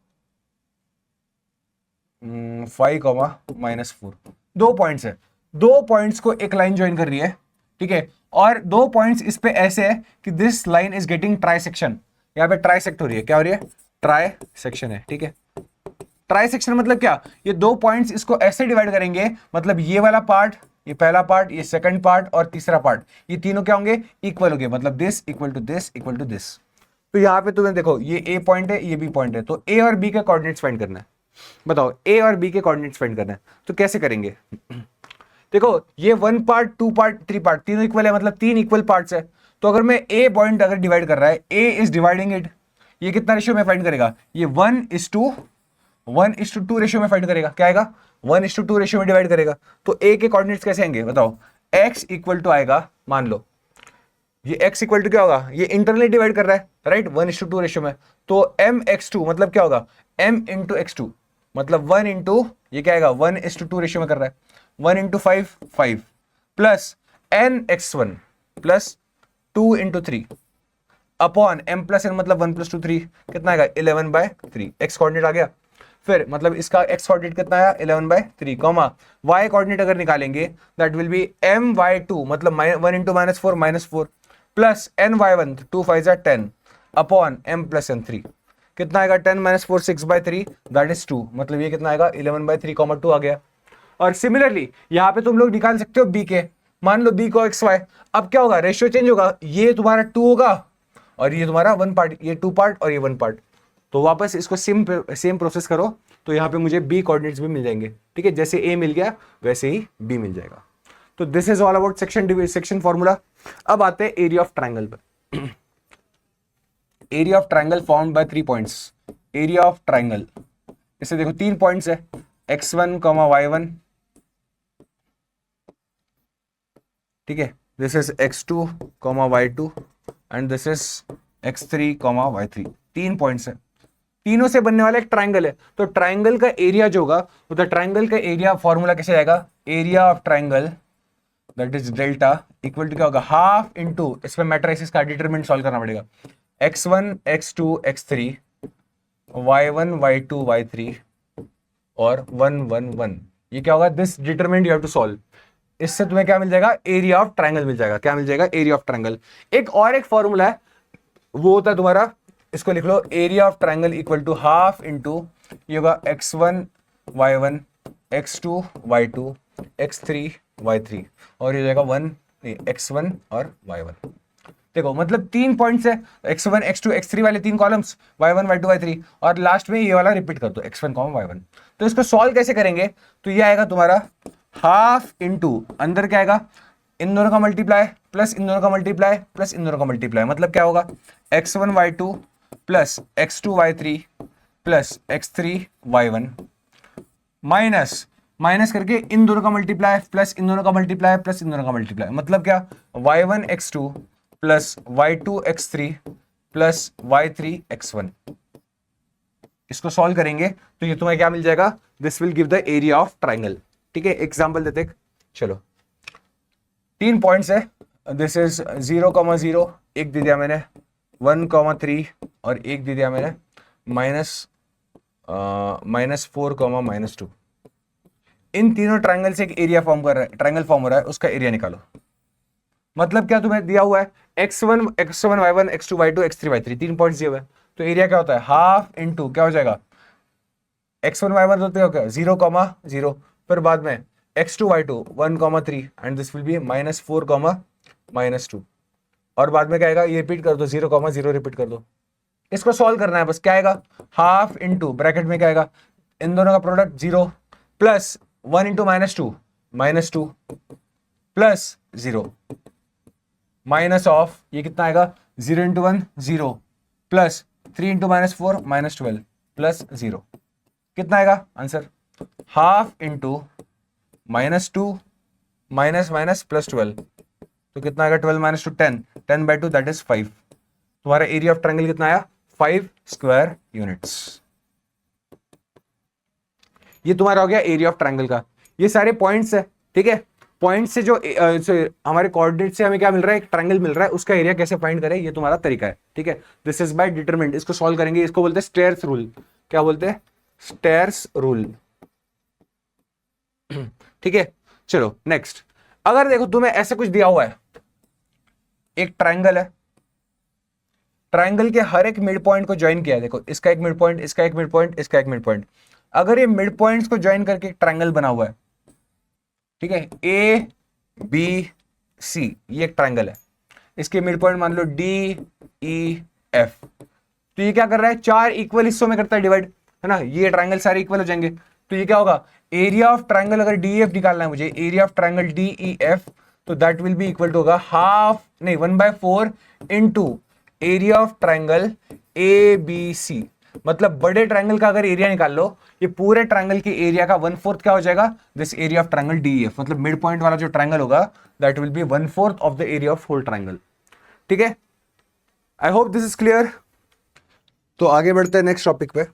5,-4, 2 पॉइंट्स है, 2 पॉइंट्स को एक लाइन ज्वाइन कर रही है। ठीक है, और 2 पॉइंट्स इस पे ऐसे है कि this line is getting trisection, यहाँ पे ट्राइसेक्ट हो रही है, क्या हो रही है, ट्राइसेक्शन है। ठीक है, ट्राइसेक्शन मतलब क्या, ये 2 पॉइंट्स इसको ऐसे डिवाइड करेंगे, मतलब ये वाला पार्ट, ये पहला पार्ट, ये सेकंड पार्ट और तीसरा पार्ट, ये तीनों क्या होंगे, इक्वल होंगे, मतलब this equal to this equal to this. तो यहाँ पे तुम्हें देखो ये ए पॉइंट है, ये बी पॉइंट है, तो ए और बी के कोऑर्डिनेट्स फाइंड करना है। बताओ ए और बी के कोऑर्डिनेट्स फाइंड करना है, तो कैसे करेंगे? देखो ये 1 पार्ट 2 पार्ट 3 पार्ट तीनों इक्वल है, मतलब 3 इक्वल पार्ट्स है। तो अगर मैं ए पॉइंट अगर डिवाइड कर रहा है, ए इज डिवाइडिंग इट, ये कितना रेशियो में फाइंड करेगा, ये 1:2 रेशियो में फाइंड करेगा, क्या आएगा, 1:2 रेशियो में डिवाइड करेगा। तो ए के कोऑर्डिनेट्स कैसे आएंगे बताओ, x इक्वल टू आएगा, मान लो ये x इक्वल टू क्या होगा, ये इंटरनली डिवाइड कर रहा है राइट, 1:2 रेशियो में, तो mx2 मतलब क्या होगा, m इंटू x2, मतलब 1 इंटू ये क्या आएगा, 1:2 रेशियो में कर रहा है, 1 into 5 plus nx1 plus 2 into 3 upon m plus n मतलब 1 + 2 3, कितना आएगा 11/3, x कोऑर्डिनेट आ गया। फिर मतलब इसका x कोऑर्डिनेट कितना आया 11/3, कॉमा y कोऑर्डिनेट अगर निकालेंगे दैट विल बी my2 मतलब 1 into -4 -4 plus ny1 2 5 10 upon m plus n 3, कितना आएगा 10 - 4 6/3 दैट इज 2, मतलब ये कितना आएगा 11/3, 2 आ गया। और सिमिलरली यहाँ पे तुम लोग निकाल सकते हो b के, मान लो b को xy, अब क्या होगा, रेशियो चेंज होगा, ये तुम्हारा 2 होगा और ये तुम्हारा 1 पार्ट, ये 2 पार्ट और ये 1 पार्ट, तो वापस इसको सेम प्रोसेस करो, तो यहाँ पे मुझे बी कोऑर्डिनेट्स भी मिल जाएंगे। ठीक है, जैसे ए मिल गया वैसे ही बी मिल जाएगा। तो this is all about section formula. अब आते हैं एरिया ऑफ ट्रायंगल पर। Area of triangle formed by 3 points, area of triangle, इसे देखो 3 पॉइंट्स है, x1, y1, ठीक है, this is x2, y2 and this is x3, y3, 3 points है, तीनों से बनने वाला एक ट्राइंगल है। तो ट्राइंगल का एरिया जो होगा, तो ट्राइंगल का एरिया फॉर्मूला कैसे आएगा, area of triangle that is delta equal to क्या होगा, हाफ इंटू, इसमें मैट्रिसेस का डिटरमिनेंट सॉल्व करना पड़ेगा, x1 x2 x3 y1 y2 y3 और 1 1 1, ये क्या होगा, this determinant you have to solve. इससे तुम्हें क्या मिल जाएगा, एरिया ऑफ ट्राइंगल मिल जाएगा, क्या मिल जाएगा, एरिया ऑफ ट्राइंगल। एक और एक फॉर्मूला है, वो होता है तुम्हारा, इसको लिख लो, area of triangle equal to half into ये होगा x1 y1 x2 y2 x3 y3 और ये जाएगा 1 x1 और y1। देखो मतलब 3 पॉइंट्स है, x1 x2 x3 वाले 3 कॉलम्स, y1 y2 y3 और लास्ट में ये वाला रिपीट कर दो x1 y1। तो इसको सॉल्व कैसे करेंगे, तो ये आएगा तुम्हारा हाफ इंटू, अंदर क्या आएगा, इन दोनों का मल्टीप्लाई प्लस इन दोनों का मल्टीप्लाई प्लस इन दोनों का मल्टीप्लाई, मतलब क्या होगा, x1 y2 plus x2 y3 plus x3 y1 minus minus करके इन दोनों का मल्टीप्लाई प्लस इन दोनों का मल्टीप्लाई प्लस इन दोनों का मल्टीप्लाई, मतलब क्या, y1 x2 plus y2 x3 plus y3 x1। इसको सॉल्व करेंगे तो ये तुम्हें क्या मिल जाएगा, this will give the area of triangle. ठीक है, एग्जाम्पल देते, चलो 3 पॉइंट्स है, दिस इज 0, 0 एक दे दिया मैंने, 1, 3 और एक दे दिया मैंने -4, -2। इन तीनों ट्राइंगल से एक एरिया फॉर्म कर रहा है, ट्राइंगल फॉर्म हो रहा है, उसका एरिया निकालो। मतलब क्या, तुम्हें दिया हुआ है x1 y1 x2 y2 x3 y3, 3 points दिए हुए हैं, तो एरिया क्या होता है, हाफ इंटू क्या हो जाएगा, x1 y1 होते हो क्या 0, 0, फिर बाद में x2 y2 1, 3 and this will B -4, -2 और बाद में क्या आएगा, ये रिपीट कर दो, 0, 0 रिपीट कर दो। इसको सॉल्व करना है, बस क्या आएगा, हाफ इंटू ब्रैकेट में क्या आएगा, इन दोनों का product 0 plus 1 into -2 plus 0 minus of ये कितना आएगा, 0 इंटू 1 0 प्लस 3 इंटू -4 -12 प्लस 0। कितना आएगा answer? Half into -2 minus minus +12, तो कितना आएगा? 12 माइनस टू 10, 10/2 दैट इज 5। तुम्हारा एरिया ऑफ ट्रायंगल कितना आया? 5 स्क्वायर यूनिट्स। ये तुम्हारा हो गया एरिया ऑफ ट्रायंगल का। ये सारे पॉइंट्स है, ठीक है। पॉइंट से जो हमारे कोऑर्डिनेट से हमें क्या मिल रहा है? एक ट्रायंगल मिल रहा है, उसका एरिया कैसे फाइंड करें, ये तुम्हारा तरीका है, ठीक है। दिस इज बाय डिटरमिनेंट, इसको सॉल्व करेंगे, इसको बोलते हैं स्टेयर्स रूल। क्या बोलते हैं? स्टेयर्स रूल, ठीक है। चलो नेक्स्ट, अगर देखो तुम्हें ऐसे कुछ दिया हुआ है, एक ट्रायंगल है, ट्रायंगल के हर एक मिड पॉइंट को ज्वाइन किया है। देखो इसका एक मिड पॉइंट, इसका एक मिड पॉइंट, इसका एक मिड पॉइंट। अगर ये मिड पॉइंट्स को ज्वाइन करके एक ट्रायंगल बना हुआ है, ठीक है, ए बी सी, ये एक ट्रायंगल है। इसके मिड पॉइंट मान लो डी ई एफ। तो ये क्या कर रहा है? 4 इक्वल हिस्सों में करता है डिवाइड, है ना। ये ट्रायंगल सारे इक्वल हो जाएंगे, तो ये क्या होगा? एरिया ऑफ ट्रायंगल, अगर डी एफ निकालना है मुझे, area of triangle D E F, तो that will be equal to होगा हाफ, नहीं 1/4 into area of triangle A B C. मतलब बड़े ट्रायंगल का अगर एरिया निकाल लो, ये पूरे ट्रायंगल के एरिया का 1/4 क्या हो जाएगा? This area of triangle D F. मतलब मिड पॉइंट वाला जो ट्रायंगल होगा, that will be 1/4 of the area of whole triangle, ठीक है। I hope this is clear. तो आगे बढ़ते हैं नेक्स्ट टॉपिक पे, है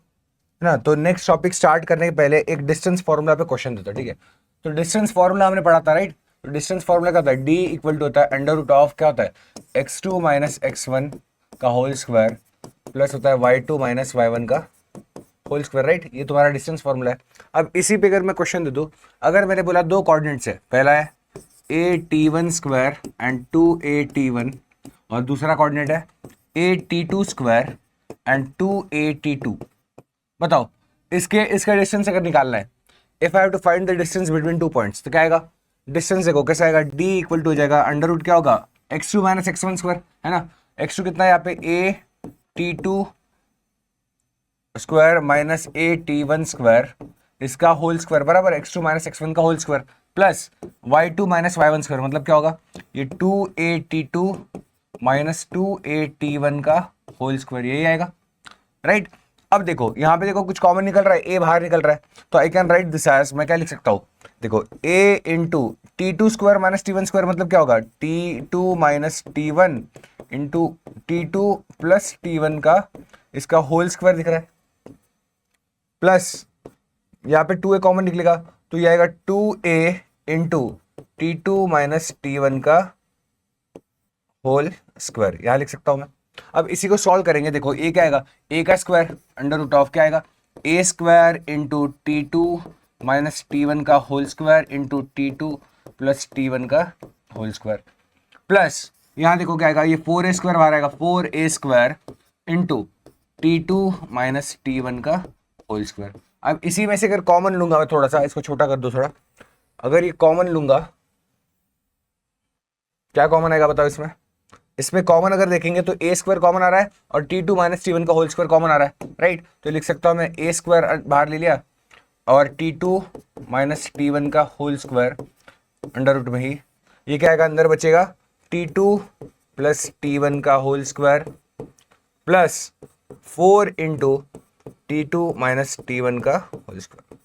ना। तो नेक्स्ट टॉपिक स्टार्ट करने के पहले एक डिस्टेंस फॉर्मूला पे क्वेश्चन देता है, ठीक है। तो डिस्टेंस फॉर्मूला हमने पढ़ा था, राइट। तो डिस्टेंस फॉर्मूला क्या होता है? डी इक्वल टू होता है √ऑफ क्या होता है? x2 माइनस x1 का होल स्क्वायर प्लस होता है y2 माइनस y1 का होल स्क्वायर, राइट। ये तुम्हारा डिस्टेंस फॉर्मूला है। अब इसी पे अगर मैं क्वेश्चन दे दूं, अगर मैंने बोला दो कोऑर्डिनेट्स है, पहला है a_t1 स्क्वायर एंड 2a_t1, और दूसरा कोऑर्डिनेट है a_t2 स्क्वायर एंड 2a_t2। बताओ इसका डिस्टेंस अगर निकालना है, if I have to find the distance between 2 points, तो क्या आएगा? डिस्टेंस देखो कैसा आएगा? d इक्वल टू हो जाएगा √ क्या होगा? x2 माइनस x1 स्क्वायर, है ना। x2 कितना है यहाँ पे? a_t2 square minus a_t1 square, इसका होल स्क्वायर बराबर x2 माइनस x1 का whole square plus y2 minus y1 square. मतलब क्या होगा? ये 2a_t2 माइनस 2a_t1 का होल स्क्वायर, यही आएगा, राइट। अब देखो यहाँ पे देखो कुछ कॉमन निकल रहा है, a बाहर निकल रहा है, तो I can write this as, मैं क्या लिख सकता हूँ? देखो a into t2 square minus t1 square, मतलब क्या होगा? t2 minus t1 into t2 plus t1 का इसका होल स्क्वायर दिख रहा है, प्लस यहाँ पे 2a कॉमन निकलेगा, तो ये आएगा 2a into t2 minus t1 का होल स्क्वायर, यहां लिख सकता हूं मैं। अब इसी को सॉल्व करेंगे, देखो a क्या आएगा? a का स्क्वायर √ऑफ क्या आएगा? a square into t2 minus t1 का whole square into t2 plus t1 का होल स्क्वायर, प्लस यहाँ देखो क्या आएगा? ये 4a स्क्वायर बाहर आएगा, 4a square into t2 minus t1 का होल स्क्वायर। अब इसी में से अगर कॉमन लूंगा मैं, थोड़ा सा इसको छोटा कर दो थोड़ा, अगर ये कॉमन लूंगा, क्या कॉमन आएगा बताओ इसमें? इसमें कॉमन अगर देखेंगे तो a स्क्वायर कॉमन आ रहा है और t2 माइनस t1 का होल स्क्वायर कॉमन आ रहा है, राइट। तो लिख सकता हूं मैं a स्क्वायर बाहर ले लिया और t2 माइनस t1 का होल स्क्वायर √ में ही, ये क्या आएगा? अंदर बचेगा t2 प्लस t1 का whole square plus 4 into t2 minus t1 का होल स्क्वायर।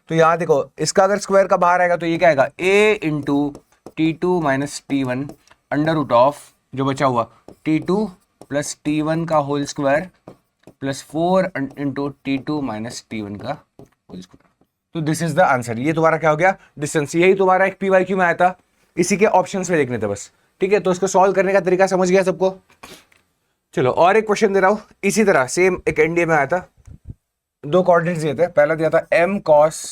तो यहाँ देखो इसका अगर स्क्वायर का बाहर आएगा तो ये क्या आएगा? a into t2 minus t1 √ जो बचा हुआ t2 प्लस t1 का whole square plus 4 into t2 minus t1 का होल स्क्वायर। तो दिस इज द आंसर। ये तुम्हारा क्या हो गया? डिस्टेंस। यही तुम्हारा एक PYQ में आया था, इसी के ऑप्शंस में देखने थे बस, ठीक है। तो इसको सॉल्व करने का तरीका समझ गया सबको? चलो और एक क्वेश्चन दे रहा हूं इसी तरह सेम, एक एनडीए में आया था। दो कोऑर्डिनेट्स दिए थे, पहला दिया था m cos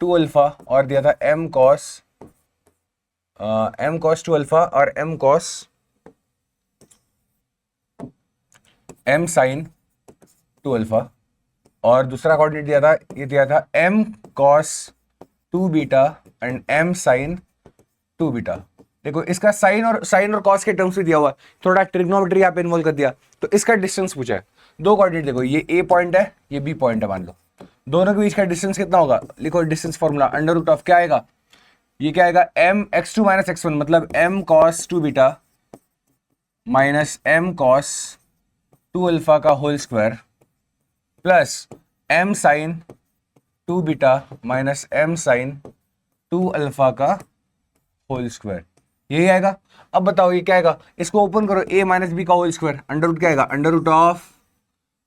2 अल्फा और दिया था m cos 2 अल्फा और m sin 2 अल्फा, और दूसरा कोऑर्डिनेट दिया था, ये दिया था m cos 2 beta and m sin 2 beta. देखो इसका साइन और कॉस के टर्म्स भी दिया हुआ है, थोड़ा ट्रिग्नोमेट्री यहाँ पे इन्वॉल्व कर दिया। तो इसका डिस्टेंस पूछा है, दो कोऑर्डिनेट देखो, ये a पॉइंट है, ये b पॉइंट है, मान लो दोनों के बीच का डिस्टेंस कितना होगा? लिखो डिस्टेंस फॉर्मूला √ क्या आएगा? ये क्या आएगा? m x2 माइनस x1, मतलब m cos 2 beta minus m cos 2 alpha का whole square plus m sin two beta minus M sine two alpha का होल स्क्वायर, यही आएगा। अब बताओ ये क्या आएगा, इसको ओपन करो, a माइनस बी का होल स्क्वायर, अंडर रूट क्या आएगा, under root of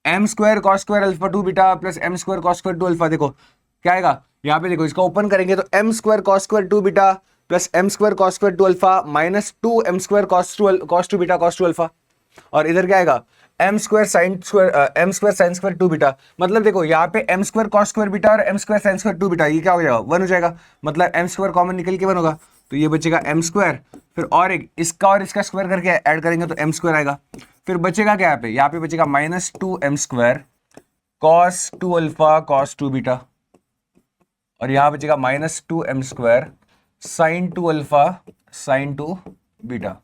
M square cos square alpha two beta plus M square cos square two alpha. देखो क्या आएगा यहाँ पे, देखो इसका ओपन करेंगे तो M square cos square two beta plus M square cos square two alpha minus two M square cos two beta cos two alpha, और इधर क्या आएगा M square sine square two beta. मतलब देखो यहाँ पे M square cos square beta और M square sine square two beta, ये क्या हो जाएगा, वन हो जाएगा। मतलब एम स्क्वायर कॉमन निकल के वन होगा, तो ये बचेगा एम स्क्वायर, फिर और एक इसका और इसका स्क्वायर करके ऐड करेंगे तो एम स्क्वायर आएगा। फिर बचेगा क्या यहाँ पे बचेगा minus two M square cos two alpha cos two beta, और यहाँ बचेगा minus two M square sine two alpha sine two beta.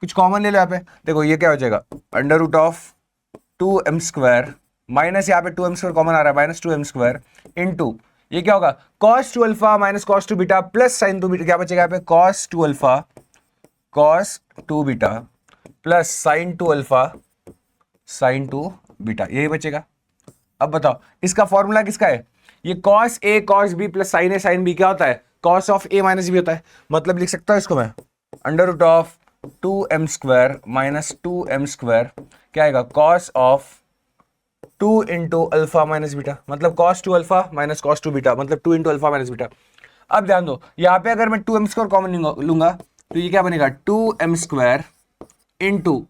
कुछ कॉमन ले लो यहाँ पे, देखो ये क्या हो जाएगा under root of two M square minus यहाँ पे टू एम स्क्वायर कॉमन आ रहा है minus two M square into ये क्या होगा cos two alpha minus cos two beta plus sine two beta, क्या बचेगा यहाँ पे cos two alpha cos two beta plus sine two alpha sine two beta, यही बचेगा। अब बताओ इसका फॉर्मूला किसका है, ये cos A cos B plus sine A sine B क्या होता है, cos of A minus B होता है। मतलब लिख सकता हूं इसको मैं under root of two M square minus two M square क्या आएगा cos of two into alpha minus beta, मतलब cos two alpha minus cos two beta, मतलब two into alpha minus beta. अब ध्यान दो यहाँ पे अगर मैं टू एम स्क्वायर कॉमन लूंगा तो ये क्या बनेगा two M square into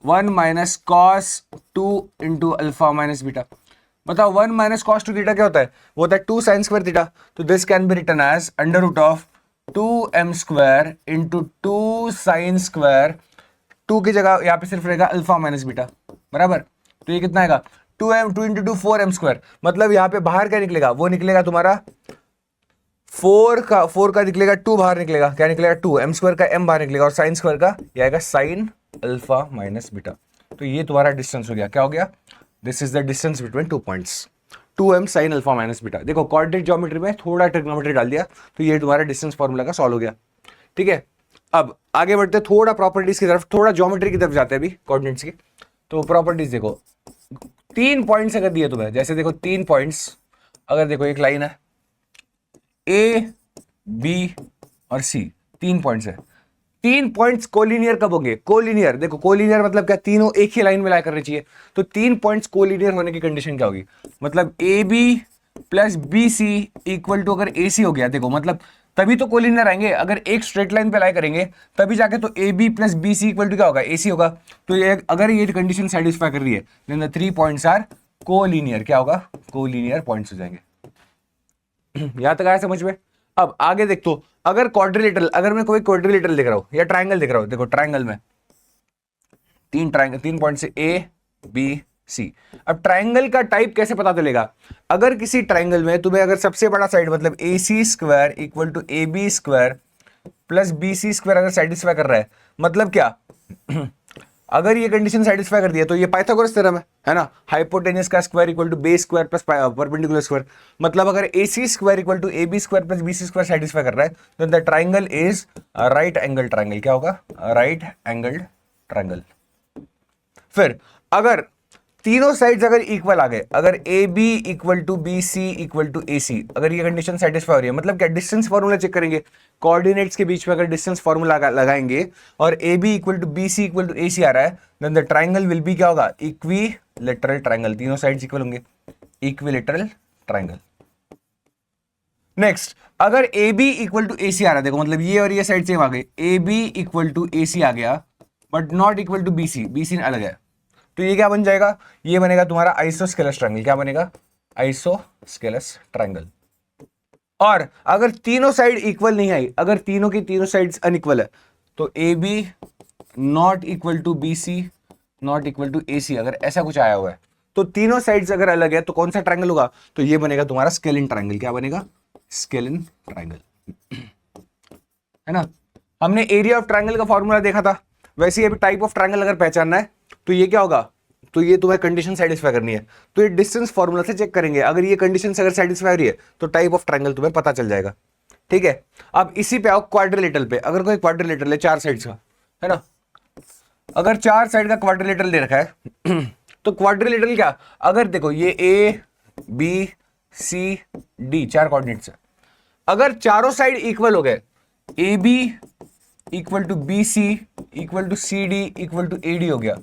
one minus cos two into alpha minus beta. बताओ one minus cos two theta क्या होता है, वो होता है टू साइन स्क्वायर थीटा। तो this can be written as under root of two M square into two sine square, two की जगह यहाँ पे सिर्फ रहेगा अल्फा माइनस बीटा बराबर। तो ये कितना आएगा two M two into two four M square, मतलब यहाँ पे बाहर क्या निकलेगा, वो निकलेगा तुम्हारा फोर का निकलेगा, टू बाहर निकलेगा, क्या निकलेगा टू एम स्क्वायर का एम बाहर निकलेगा, और साइन स्क्वायर का ये आएगा साइन अल्फा माइनस बीटा। तो ये तुम्हारा डिस्टेंस हो गया, क्या हो गया, this is the distance between two points, two M sine alpha minus beta. देखो कोऑर्डिनेट ज्योमेट्री में थोड़ा ट्रिग्नोमेट्री डाल दिया तो ये तुम्हारा डिस्टेंस फॉर्मूला का सॉल्व हो गया। ठीक है, अब आगे बढ़ते थोड़ा प्रॉपर्टीज की तरफ, थोड़ा ज्योमेट्री की तरफ जाते हैं अभी कोऑर्डिनेट्स की। तो प्रॉपर्टीज देखो, तीन पॉइंट्स अगर दिए तुम्हें, जैसे देखो तीन पॉइंट्स, अगर देखो एक लाइन है ए बी और सी, तीन पॉइंट्स है, तीन पॉइंट्स कोलिनियर कब होंगे, कोलिनियर, देखो कोलिनियर मतलब क्या, तीनों एक ही लाइन में ला करने चाहिए। तो तीन पॉइंट्स कोलिनियर होने की कंडीशन क्या होगी, मतलब A B plus B C equal to अगर ए सी हो गया, देखो मतलब तभी तो कोलिनियर आएंगे, अगर एक स्ट्रेट लाइन पे लाई करेंगे तभी जाके तो A B plus B C equal to क्या होगा, ए सी होगा। तो ये अगर ये कंडीशन सेटिस्फाई कर रही है then the three points are collinear, क्या होगा, कोलिनियर पॉइंट्स हो जाएंगे। यहां तक आया समझ में। अब आगे देख, तो अगर क्वाड्रिलेटरल, अगर मैं कोई क्वाड्रिलेटरल दिख रहा हूं या ट्रायंगल दिख रहा हूं, देखो ट्रायंगल में तीन ट्रायंगल, तीन पॉइंट से ए बी सी। अब ट्रायंगल का टाइप कैसे पता चलेगा, अगर किसी ट्रायंगल में तुम्हें अगर सबसे बड़ा साइड मतलब A C square equal to A B square plus B C square अगर सेटिस्फाई कर रहा है, मतलब क्या अगर ये कंडीशन सेटिस्फाई कर दिया तो ये पाइथागोरस थ्योरम है ना, हाइपोटेन्यूस का square equal to base square plus perpendicular square. मतलब अगर A C square equal to A B square plus B C square satisfy कर रहा है तो the triangle is right angle triangle, क्या होगा, राइट एंगल ट्राइंगल। फिर अगर तीनों साइड्स अगर इक्वल आ गए, अगर A B equal to B C equal to A C, अगर ये कंडीशन सेटिस्फाई हो रही है, मतलब क्या, डिस्टेंस फॉर्मूला चेक करेंगे, कोऑर्डिनेट्स के बीच में अगर डिस्टेंस फॉर्मूला लगाएंगे और A B equal to B C equal to A C आ रहा है then the triangle will be क्या होगा, इक्विलेटरल ट्राइंगल, तीनों साइड्स इक्वल होंगे, इक्विलेटरल ट्राइंगल। नेक्स्ट, अगर A B equal to A C आ रहा है, देखो मतलब ये और ये साइड सेम आ गए, A B equal to A C आ गया but not equal to B C, B C अलग है, तो ये क्या बन जाएगा, ये बनेगा तुम्हारा आइसोस्केलस ट्रायंगल, क्या बनेगा, आइसोस्केलस ट्रायंगल। और अगर तीनों साइड इक्वल नहीं आई, अगर तीनों की तीनों साइड्स अनइक्वल है, तो A B not equal to B C not equal to A C, अगर ऐसा कुछ आया हुआ है तो तीनों साइड्स अगर अलग है तो कौन सा ट्रायंगल होगा, तो ये बनेगा तुम्हारा स्केलिन ट्रायंगल, क्या बनेगा, स्केलिन ट्रायंगल, है ना। हमने एरिया ऑफ ट्रायंगल का फॉर्मूला देखा था, वैसे ही अभी टाइप ऑफ ट्रायंगल अगर पहचानना है तो ये क्या होगा, तो ये तुम्हें कंडीशन सेटिस्फाई करनी है, तो ये डिस्टेंस फॉर्मूला से चेक करेंगे, अगर ये कंडीशन अगर सेटिस्फाई हो रही है तो टाइप ऑफ ट्रायंगल तुम्हें पता चल जाएगा। ठीक है, अब इसी पे आओ क्वाड्रिलेटरल पे, अगर कोई क्वाड्रिलेटरल है चार साइड्स का, है ना, अगर चार साइड का क्वाड्रिलेटरल दे रखा है तो क्वाड्रिलेटरल क्या, अगर देखो ये A B C D, 4 coordinates है। अगर चारों साइड इक्वल हो गए, A B equal to B C equal to C D equal to A D हो गया।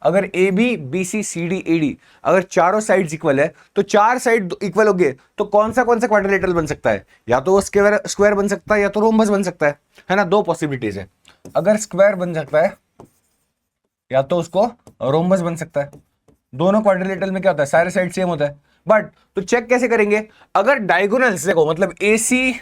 अगर A B B C C D A D, अगर चारों साइड्स इक्वल है तो चार साइड इक्वल हो गए, तो कौन सा क्वाड्रिलेटरल बन सकता है? या तो स्क्वायर बन सकता है या तो रोम्बस बन सकता है ना। दो पॉसिबिलिटीज है। अगर स्क्वायर बन सकता है या तो उसको रोम्बस बन सकता है। दोनों क्वाड्रिलेटरल में क्या होता है, सारे साइड सेम होता है। बट तो चेक कैसे करेंगे? अगर डायगोनल्स देखो, मतलब ए सी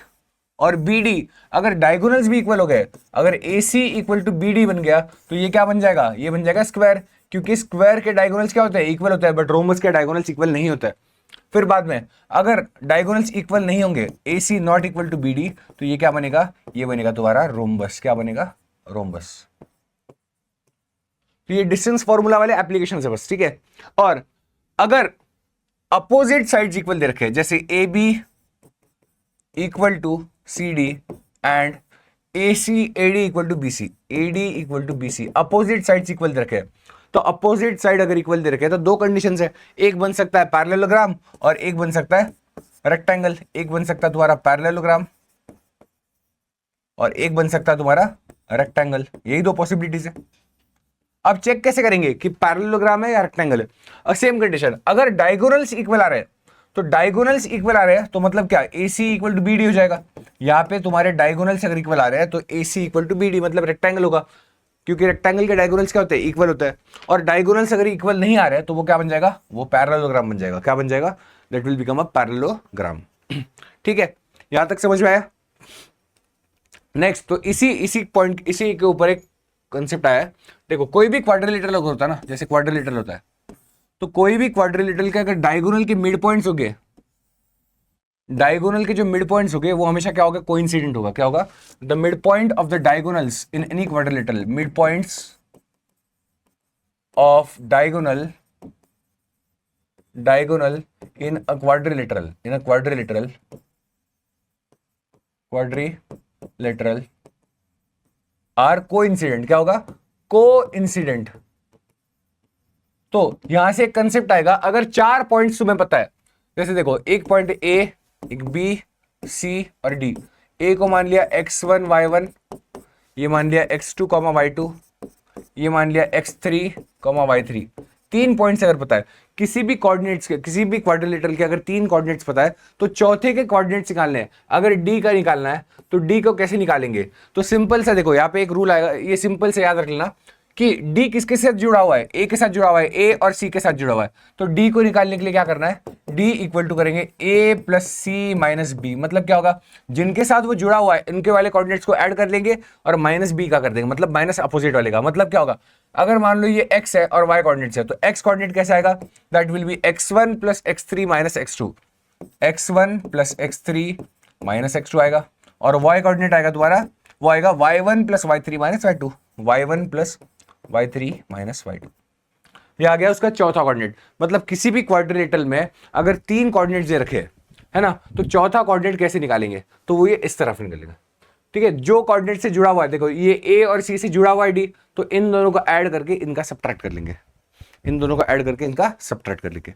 और बी डी, अगर डायगोनल्स भी इक्वल हो गए, अगर A C equal to B D बन गया तो ये क्या बन जाएगा? ये बन जाएगा स्क्वायर, क्योंकि स्क्वायर के डायगोनल्स क्या होते हैं? इक्वल होता है। बट रोम्बस के डायगोनल्स इक्वल नहीं होता है। फिर बाद में अगर डायगोनल्स इक्वल नहीं होंगे, A C not equal to B D, तो ये क्या बनेगा? ये बनेगा तुम्हारा रोम्बस। क्या बनेगा? रोम्बस। तो ये डिस्टेंस फॉर्मूला वाले एप्लीकेशन है बस, ठीक है। और अगर अपोजिट साइड्स इक्वल दे रखे, जैसे A B equal to C D and A C A D equal to B C, A D equal to B C, opposite sides equal दे रखे, तो अपोजिट साइड अगर इक्वल दे रखे तो दो कंडीशंस है। एक बन सकता है पैरेललोग्राम और एक बन सकता है रेक्टेंगल। एक बन सकता है तुम्हारा पैरेललोग्राम और एक बन सकता है तुम्हारा रेक्टेंगल। यही दो पॉसिबिलिटीज है। अब चेक कैसे करेंगे कि पैरेललोग्राम है या रेक्टेंगल है? और सेम कंडीशन, अगर डायगोनल्स इक्वल आ रहे हैं, तो डायगोनल्स इक्वल आ रहे हैं तो मतलब क्या? ए सी इक्वल टू बी डी हो जाएगा। यहाँ पे तुम्हारे डायगोनल्स अगर इक्वल आ रहे हैं तो ए सी इक्वल टू बी डी मतलब रेक्टेंगल होगा, क्योंकि रेक्टेंगल के डायगोनल्स क्या होते हैं? इक्वल होता है। और डायगोनल्स अगर इक्वल नहीं आ रहे हैं तो वो क्या बन जाएगा? वो पैरेललोग्राम बन जाएगा। क्या बन जाएगा? That will become a parallelogram. ठीक है, यहां तक समझ में आया? नेक्स्ट, तो इसी पॉइंट, इसी के ऊपर एक कंसेप्ट आया है। देखो, कोई भी क्वाड्रिलेटरल होता है ना, जैसे क्वाड्रिलेटरल होता है, तो कोई भी क्वाड्रिलेटरल के अगर डायगोनल के मिड पॉइंट्स हो गए, डायगोनल के जो मिड पॉइंट्स हो गए वो हमेशा क्या होगा? कोइंसिडेंट होगा। क्या होगा? The mid point of the diagonals in any quadrilateral, mid points of diagonal in a quadrilateral, quadrilateral are coincident. क्या होगा? कोइंसिडेंट। तो यहां से एक कंसेप्ट आएगा, अगर चार पॉइंट्स तुम्हें पता है, जैसे देखो एक पॉइंट ए, एक बी, सी और डी। ए को मान लिया x1 y1, ये मान लिया x2 y2, ये मान लिया x3 y3। तीन पॉइंट्स अगर पता है किसी भी कोऑर्डिनेट्स के, किसी भी क्वाड्रिलेटरल के अगर तीन कोऑर्डिनेट्स पता है, तो चौथे के कोऑर्डिनेट्स निकालने हैं। अगर डी का निकालना है तो डी को कैसे निकालेंगे? तो सिंपल सा देखो, यहाँ पे एक रूल आएगा, ये सिंपल से याद रख लेना कि डी किसके साथ जुड़ा हुआ है? ए के साथ जुड़ा हुआ है, ए और सी के साथ जुड़ा हुआ है। तो डी को निकालने के लिए क्या करना है? डी इक्वल टू करेंगे ए प्लस सी माइनस बी। मतलब क्या होगा? जिनके साथ वो जुड़ा हुआ है इनके वाले कोऑर्डिनेट्स को ऐड कर लेंगे और माइनस बी का कर देंगे, मतलब माइनस अपोजिट वाले का। मतलब क्या होगा? अगर मान लो ये x है और y कोऑर्डिनेट्स है, तो x कोऑर्डिनेट कैसे आएगा? That will be x1 plus x3 minus x2, x1 plus x3 minus x2 आएगा। और y कोऑर्डिनेट आएगा तुम्हारा, वो आएगा y1 plus y3 minus y2, y1 plus y3 minus y2। ये आ गया उसका चौथा कोऑर्डिनेट। मतलब किसी भी क्वाड्रिलेटरल में अगर तीन कोऑर्डिनेट्स दे रखे है ना, तो चौथा कोऑर्डिनेट कैसे निकालेंगे? तो वो ये इस तरफ निकलेगा। ठीक है, जो कोऑर्डिनेट से जुड़ा हुआ है, देखो ये ए और सी से जुड़ा हुआ है डी, तो इन दोनों को ऐड करके इनका सब्ट्रैक्ट कर लेंगे, इन दोनों को ऐड करके इनका सब्ट्रैक्ट कर लेंगे।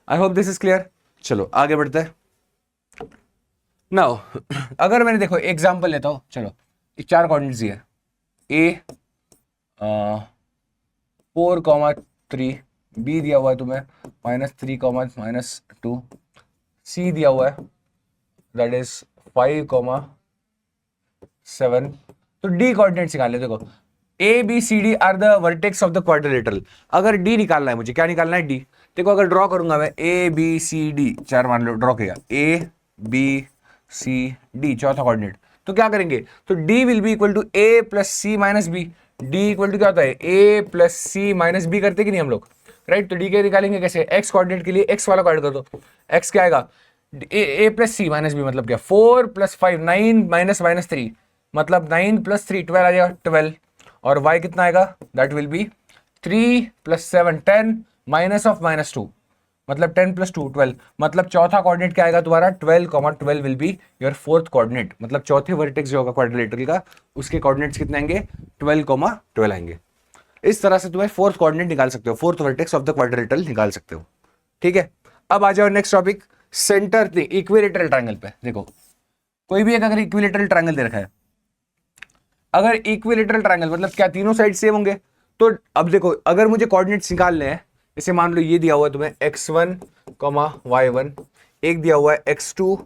आई होप दिस इज क्लियर। चलो आगे बढ़ते हैं। नाउ अगर मैंने देखो एग्जांपल लेता हूं, चलो चार कोऑर्डिनेट्स दिए, ए 4,3, बी दिया हुआ है तुम्हें -3, -2, सी दिया हुआ है दैट इज 5,7। तो डी कोऑर्डिनेट्स निकाल ले। देखो A B C D are the vertex of the quadrilateral. अगर डी निकालना है मुझे, क्या निकालना है? डी। देखो अगर ड्रॉ करूंगा मैं, ए बी सी डी, चार मान लो ड्रॉ किया, ए बी सी डी, चौथा कोऑर्डिनेट। तो क्या करेंगे? तो D will be equal to A plus C minus B. D equal to क्या होता है? A plus C minus B करते कि नहीं हम लोग, राइट? तो डी के निकालेंगे कैसे? एक्स कोऑर्डिनेट के लिए एक्स वाला कोऑर्डिनेट कर दो। एक्स क्या आएगा? ए प्लस सी माइनस बी मतलब क्या? 4 + 5 9 माइनस 3 मतलब 9 + 3 12 आ जाएगा, 12। और y कितना आएगा? That will B 3 + 7 10 minus of -2 मतलब 10 + 2 12। मतलब चौथा कोऑर्डिनेट क्या आएगा तुम्हारा? 12 will be your fourth coordinate. मतलब चौथे वर्टेक्स जो होगा क्वाड्रिलेटरल का, उसके कोऑर्डिनेट्स कितने आएंगे? 12 आएंगे। इस तरह से तुम्हें फोर्थ कोऑर्डिनेट निकाल सकते हो, fourth vertex of the quadrilateral निकाल सकते हो। ठीक है, अब आ जाओ नेक्स्ट टॉपिक, सेंटर नहीं, इक्विलेटरल ट्रायंगल पे देखो, कोई भी एक अगर इक्विलेटरल ट्रायंगल दे रखा है, अगर इक्विलेटरल ट्रायंगल मतलब क्या तीनों साइड सेम होंगे, तो अब देखो अगर मुझे कोऑर्डिनेट्स निकालने हैं, जैसे मान लो ये दिया हुआ है तुम्हें x1, y1, एक दिया हुआ है x2,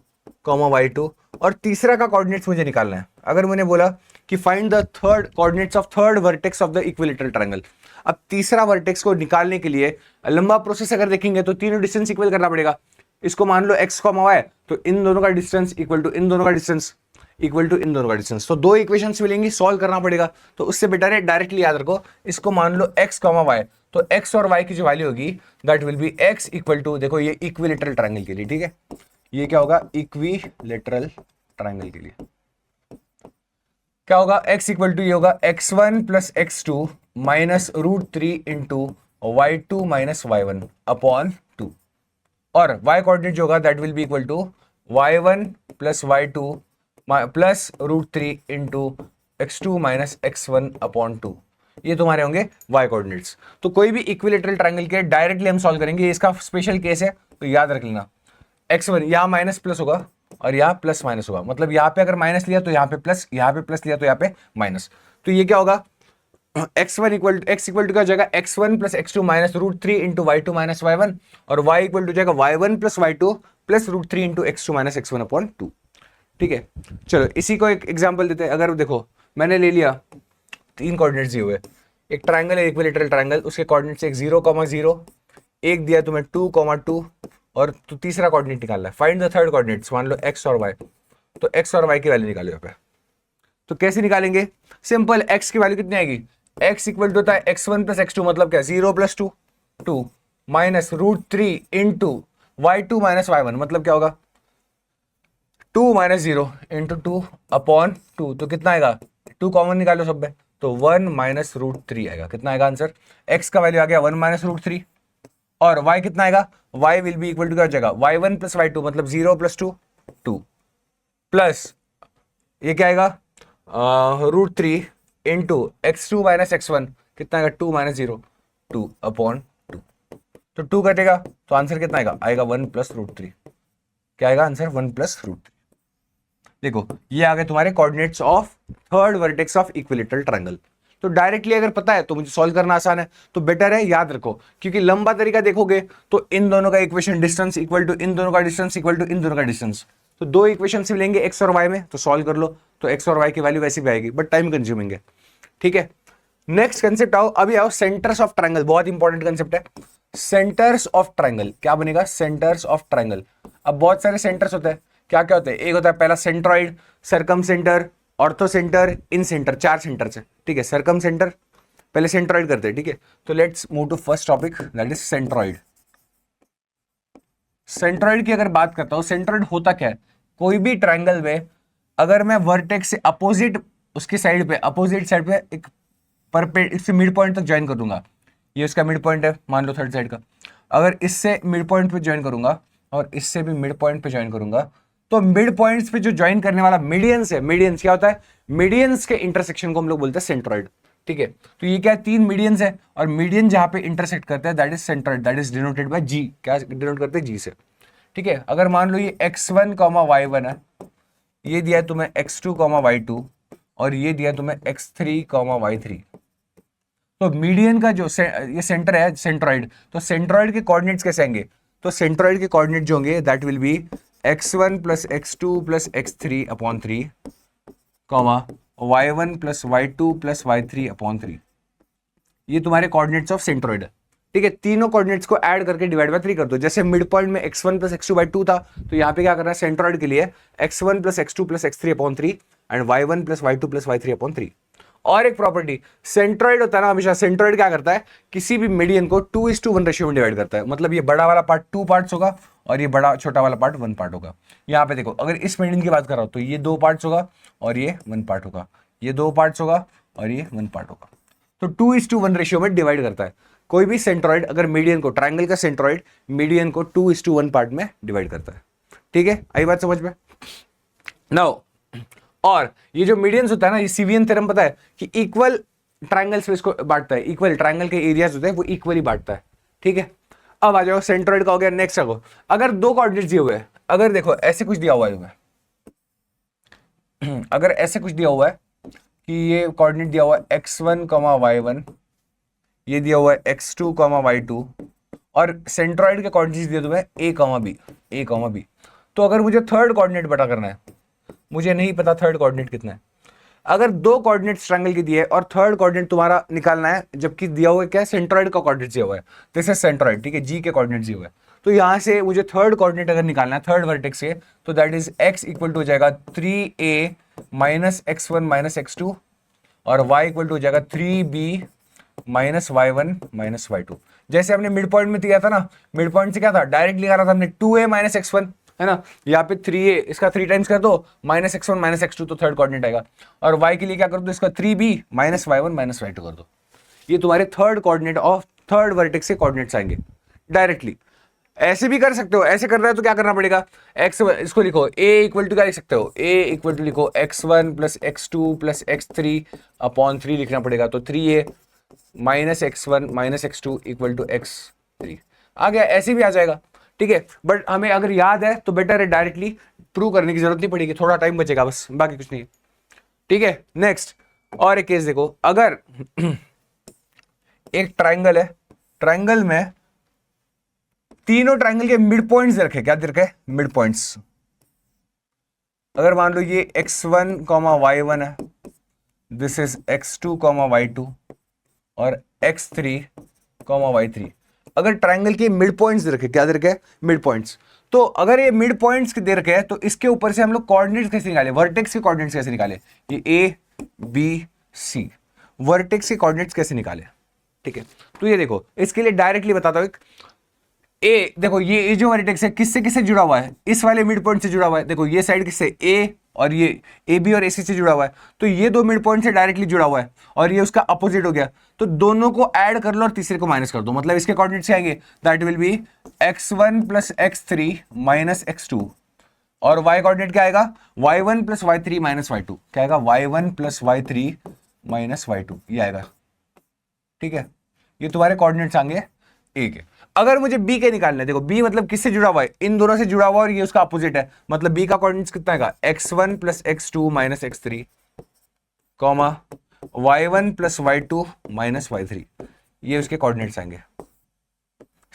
y2, और तीसरा का कोऑर्डिनेट्स मुझे निकालना है। अगर मैंने बोला कि find the third coordinates of third vertex of the equilateral triangle, अब तीसरा वर्टेक्स को निकालने के लिए लंबा प्रोसेस अगर देखेंगे तो तीनों डिस्टेंस इक्वल करना पड़ेगा। इसको मान लो x, y, तो इन दोनों का डिस्टेंस इक्वल टू इन दोनों का डिस्टेंस इक्वल टू इन दोनों का डिस्टेंस, तो दो इक्वेशंस मिलेंगी, सॉल्व करना पड़ेगा। तो उससे बेटर है डायरेक्टली याद रखो, इसको मान लो x, y, तो x और y की जो वैल्यू होगी that will be x equal to, देखो ये इक्विलेटरल ट्रायंगल के लिए, ठीक है, ये क्या होगा इक्विलेटरल ट्रायंगल के लिए क्या होगा, x इक्वल टू ये होगा x1 plus x2 minus √3 into y2 minus y1 upon 2, और y कोऑर्डिनेट जो होगा that will be equal to y1 plus y2 plus √3 into x2 minus x1 upon 2, ये तुम्हारे होंगे y कोऑर्डिनेट्स। तो कोई भी इक्विलेटरल ट्रायंगल के डायरेक्टली हम सॉल्व करेंगे, इसका स्पेशल केस है तो याद रख लेना, x1 यहाँ माइनस प्लस होगा और यहाँ प्लस माइनस होगा, मतलब यहाँ पे अगर माइनस लिया तो यहाँ पे प्लस, यहाँ पे प्लस लिया तो यहाँ पे माइनस, तो ये क्या होगा x1 इक्वल टू क्या हो जाएगा x1 plus x2 minus √3 into y2 minus y1, और y इक्वल टू जाएगा y1 plus y2 plus √3 into x2 minus x1 upon 2, ठीक है। चलो इसी को एक एग्जांपल देते हैं। अगर देखो मैंने ले लिया तीन कोऑर्डिनेट्स दिए हुए, एक ट्रायंगल है इक्विलेटरल ट्रायंगल, उसके कोऑर्डिनेट्स एक 0,0, एक दिया तुम्हें 2,2, और तो तीसरा कोऑर्डिनेट निकालना है, फाइंड द थर्ड कोऑर्डिनेट्स, मान लो x और y, तो x और y की वैल्यू निकालो यहाँ पे। तो कैसे निकालेंगे, सिंपल, x की वैल्यू कितनी आएगी, x इक्वल टू होता है x1 प्लस x2, मतलब क्या 0 plus 2 2 minus √3 into y2 minus y1, मतलब क्या होगा 2 माइनस 0 इंटू 2 अपॉन 2, तो कितना आएगा, 2 कॉमन निकालो सब में, तो 1 माइनस √3 आएगा। कितना आएगा आंसर, x का वैल्यू आ गया 1 माइनस √3, और y कितना आएगा, y will be equal to क्या हो जाएगा y1 प्लस y2, मतलब 0 प्लस 2 2 प्लस ये क्या आएगा √3 इंटू x2 माइनस x1, कितना आएगा 2 माइनस 0 2 अपॉन 2, तो 2 कटेगा तो आंसर कितना आएगा, आएगा 1 प्लस √3, क्या आएगा आंसर 1 प्लस √3। देखो ये आ गए तुम्हारे coordinates of third vertex of equilateral triangle. तो डायरेक्टली अगर पता है तो मुझे सॉल्व करना आसान है, तो बेटर है याद रखो, क्योंकि लंबा तरीका देखोगे तो इन दोनों का इक्वेशन डिस्टेंस इक्वल टू इन दोनों का डिस्टेंस इक्वल टू इन दोनों का डिस्टेंस, तो दो इक्वेशन से मिलेंगे x और y में, तो सॉल्व कर लो, तो x और y की वैल्यू वैसी भी आएगी, बट टाइम कंज्यूमिंग है, ठीक है। नेक्स्ट कंसेप्ट आओ, अभी आओ सेंटर्स ऑफ ट्रायंगल, बहुत इंपॉर्टेंट कंसेप्ट है सेंटर्स ऑफ ट्रायंगल। क्या बनेगा, सेंटर्स ऑफ ट्रायंगल। अब बहुत सारे सेंटर्स होते हैं, क्या क्या होते हैं, एक होता है पहला सेंट्रॉइड, सरकम सेंटर, ऑर्थो सेंटर, इन सेंटर, 4 सेंटर से, ठीक है। सरकम सेंटर पहले सेंट्रॉइड करते हैं, ठीक है। तो let's move to first topic that is centroid. Centroid की अगर बात करता हूं, सेंट्रॉइड होता क्या है, कोई भी ट्रायंगल में अगर मैं वर्टेक्स से अपोजिट उसकी साइड पे, अपोजिट साइड पे एक इससे मिड पॉइंट तक ज्वाइन कर दूंगा, ये उसका मिड पॉइंट है मान लो थर्ड साइड का, अगर इससे मिड पॉइंट पे ज्वाइन करूंगा और इससे भी मिड पॉइंट पे ज्वाइन करूंगा, तो मिड पॉइंट्स पे जो ज्वाइन करने वाला मीडियंस है, मीडियंस क्या होता है, मीडियंस के इंटरसेक्शन को हम लोग बोलते हैं सेंट्रॉइड, ठीक है। तो ये क्या है, 3 मीडियंस है, और मीडियन जहां पे इंटरसेक्ट करता है that is centroid, that is denoted by G, क्या डिनोट करते हैं जी से, ठीक है। अगर मान लो ये x1, y1 है, ये दिया तुम्हें x2, y2, और ये दिया तुम्हें x3, y3, तो मीडियन का जो ये सेंटर है सेंट्रॉइड, तो सेंट्रॉइड के कोऑर्डिनेट्स कैसे आएंगे, तो सेंट्रॉइड के कोऑर्डिनेट जो होंगे that will be x1 plus x2 plus x3 upon 3, y1 plus y2 plus y3 upon 3, ये तुम्हारे कोऑर्डिनेट्स ऑफ सेंट्रॉइड है, ठीक है। तीनों कोऑर्डिनेट्स को ऐड करके डिवाइड बाय 3 कर दो। जैसे मिड पॉइंट में x1 प्लस x2 बाय 2 था, तो यहाँ पे क्या करना है, सेंट्रॉइड के लिए x1 plus x2 plus x3 upon 3 and y1 plus y2 plus y3 upon 3। और एक प्रॉपर्टी, सेंट्रॉइड होता है ना, हमेशा सेंट्रॉइड क्या करता है, किसी भी मीडियन को 2:1 रेशियो में डिवाइड करता है, मतलब ये बड़ा वाला पार्ट 2 पार्ट्स होगा और ये बड़ा छोटा वाला पार्ट 1 पार्ट होगा। यहाँ पे देखो अगर इस मीडियन की बात कर रहा हूं तो ये 2 पार्ट्स होगा और ये 1 पार्ट होगा, ये 2 पार्ट्स होगा और ये 1 पार्ट होगा, तो 2:1 रेशियो में डिवाइड करता है कोई भी सेंट्रॉइड, अगर मीडियन को, ट्रायंगल का सेंट्रॉइड मीडियन को 2:1 पार्ट में डिवाइड करता है, ठीक है। आई बात समझ में नाउ, और ये जो मीडियंस होता है ना, ये सीवीएन थ्योरम पता है कि इक्वल ट्रायंगल्स में इसको बांटता है, इक्वल ट्रायंगल के एरियाज होते हैं वो इक्वली बांटता है, ठीक है। अब आ जाओ सेंट्रॉइड का हो गया। नेक्स्ट आगो, अगर दो कोऑर्डिनेट्स दिए हुए हैं, अगर देखो ऐसे कुछ दिया हुआ है तुम्हें, अगर ऐसे कुछ दिया हुआ है कि ये कोऑर्डिनेट दिया हुआ है x1 y1, ये दिया हुआ है x2 y2, और सेंट्रॉइड के कोऑर्डिनेट्स दिए हुए हैं a b, तो अगर मुझे थर्ड कोऑर्डिनेट पता करना है, मुझे नहीं पता थर्ड कोऑर्डिनेट कितना है। अगर दो कोऑर्डिनेट्स ट्रायंगल की दिए है और थर्ड कोऑर्डिनेट तुम्हारा निकालना है, जबकि दिया हुआ है क्या है, सेंट्रॉइड का कोऑर्डिनेट दिया हुआ है, दिस इज सेंट्रॉइड, ठीक है, जी के कोऑर्डिनेट दिए हुए है। तो यहां से मुझे थर्ड कोऑर्डिनेट अगर निकालना है थर्ड वर्टेक्स से, तो that is x equal to हो जाएगा 3a minus x1 minus x2, और y इक्वल टू हो जाएगा 3b minus y1 minus y2। जैसे हमने मिड पॉइंट में दिया था ना, मिड पॉइंट से क्या था, डायरेक्ट निकाला था हमने 2a माइनस x1, है ना, यहाँ पे 3a, इसका 3 टाइम्स कर दो माइनस x1 माइनस x2, तो थर्ड कोऑर्डिनेट आएगा। और y के लिए क्या कर दो, इसका 3b minus y1 minus y2 कर दो। ये तुम्हारे third coordinate of third vertex से कोऑर्डिनेट्स आएंगे डायरेक्टली। ऐसे भी कर सकते हो, ऐसे कर रहे हो तो क्या करना पड़ेगा, x, इसको लिखो a इक्वल टू क्या लिख सकते हो, a इक्वल टू लिखो x1 plus x2 plus x3 upon 3 लिखना पड़ेगा, तो 3a minus x1 minus x2 equal to x3 आ गया। ऐसे भी आ जाएगा, ठीक है, बट हमें अगर याद है तो बेटर है, डायरेक्टली प्रूव करने की जरूरत नहीं पड़ेगी, थोड़ा टाइम बचेगा बस, बाकी कुछ नहीं है, ठीक है। नेक्स्ट और एक केस देखो, अगर एक ट्राइंगल है, ट्राइंगल में तीनों ट्राइंगल के मिड पॉइंट्स रखे, क्या रखे, मिड पॉइंट्स। अगर मान लो ये x1 y1 है, दिस इज x2 y2 और x3 y3, अगर ट्राइंगल के मिड पॉइंट्स दे रखे, क्या दे रखे, मिड पॉइंट्स, तो अगर ये मिड पॉइंट्स दे रखे हैं, तो इसके ऊपर से हम लोग कोऑर्डिनेट्स कैसे निकाले, वर्टेक्स के कोऑर्डिनेट्स कैसे निकाले, ये ए बी सी, वर्टेक्स के कोऑर्डिनेट्स कैसे निकाले, ठीक है। तो ये देखो, इसके लिए डायरेक्टली बताता हूं, ए देखो, ये जो वर्टेक्स है किससे किससे जुड़ा हुआ है, इस वाले मिड पॉइंट से जुड़ा हुआ है, देखो ये साइड किससे, ए, और ये ए बी और ए सी से जुड़ा हुआ है, तो ये दो मिड पॉइंट से डायरेक्टली जुड़ा हुआ है, और ये उसका अपोजिट हो गया, तो दोनों को ऐड कर लो और तीसरे को माइनस कर दो, मतलब इसके कोऑर्डिनेट्स क्या आएंगे, that will be x1 plus x3 minus x2, और y कोऑर्डिनेट क्या आएगा, y1 plus y3 minus y2, क्या आएगा, y1 plus y3 minus y2, ये आएगा, ठीक है। ये तुम्हारे कोऑर्डिनेट्स आएंगे ए के। अगर मुझे बी के निकालना है, देखो बी मतलब किससे जुड़ा हुआ है, इन दोनों से जुड़ा हुआ है, और ये उसका अपोजिट है, मतलब बी का कोऑर्डिनेट्स कितना आएगा, x1 plus x2 minus x3 comma y1 plus y2 minus y3, ये उसके कोऑर्डिनेट्स आएंगे।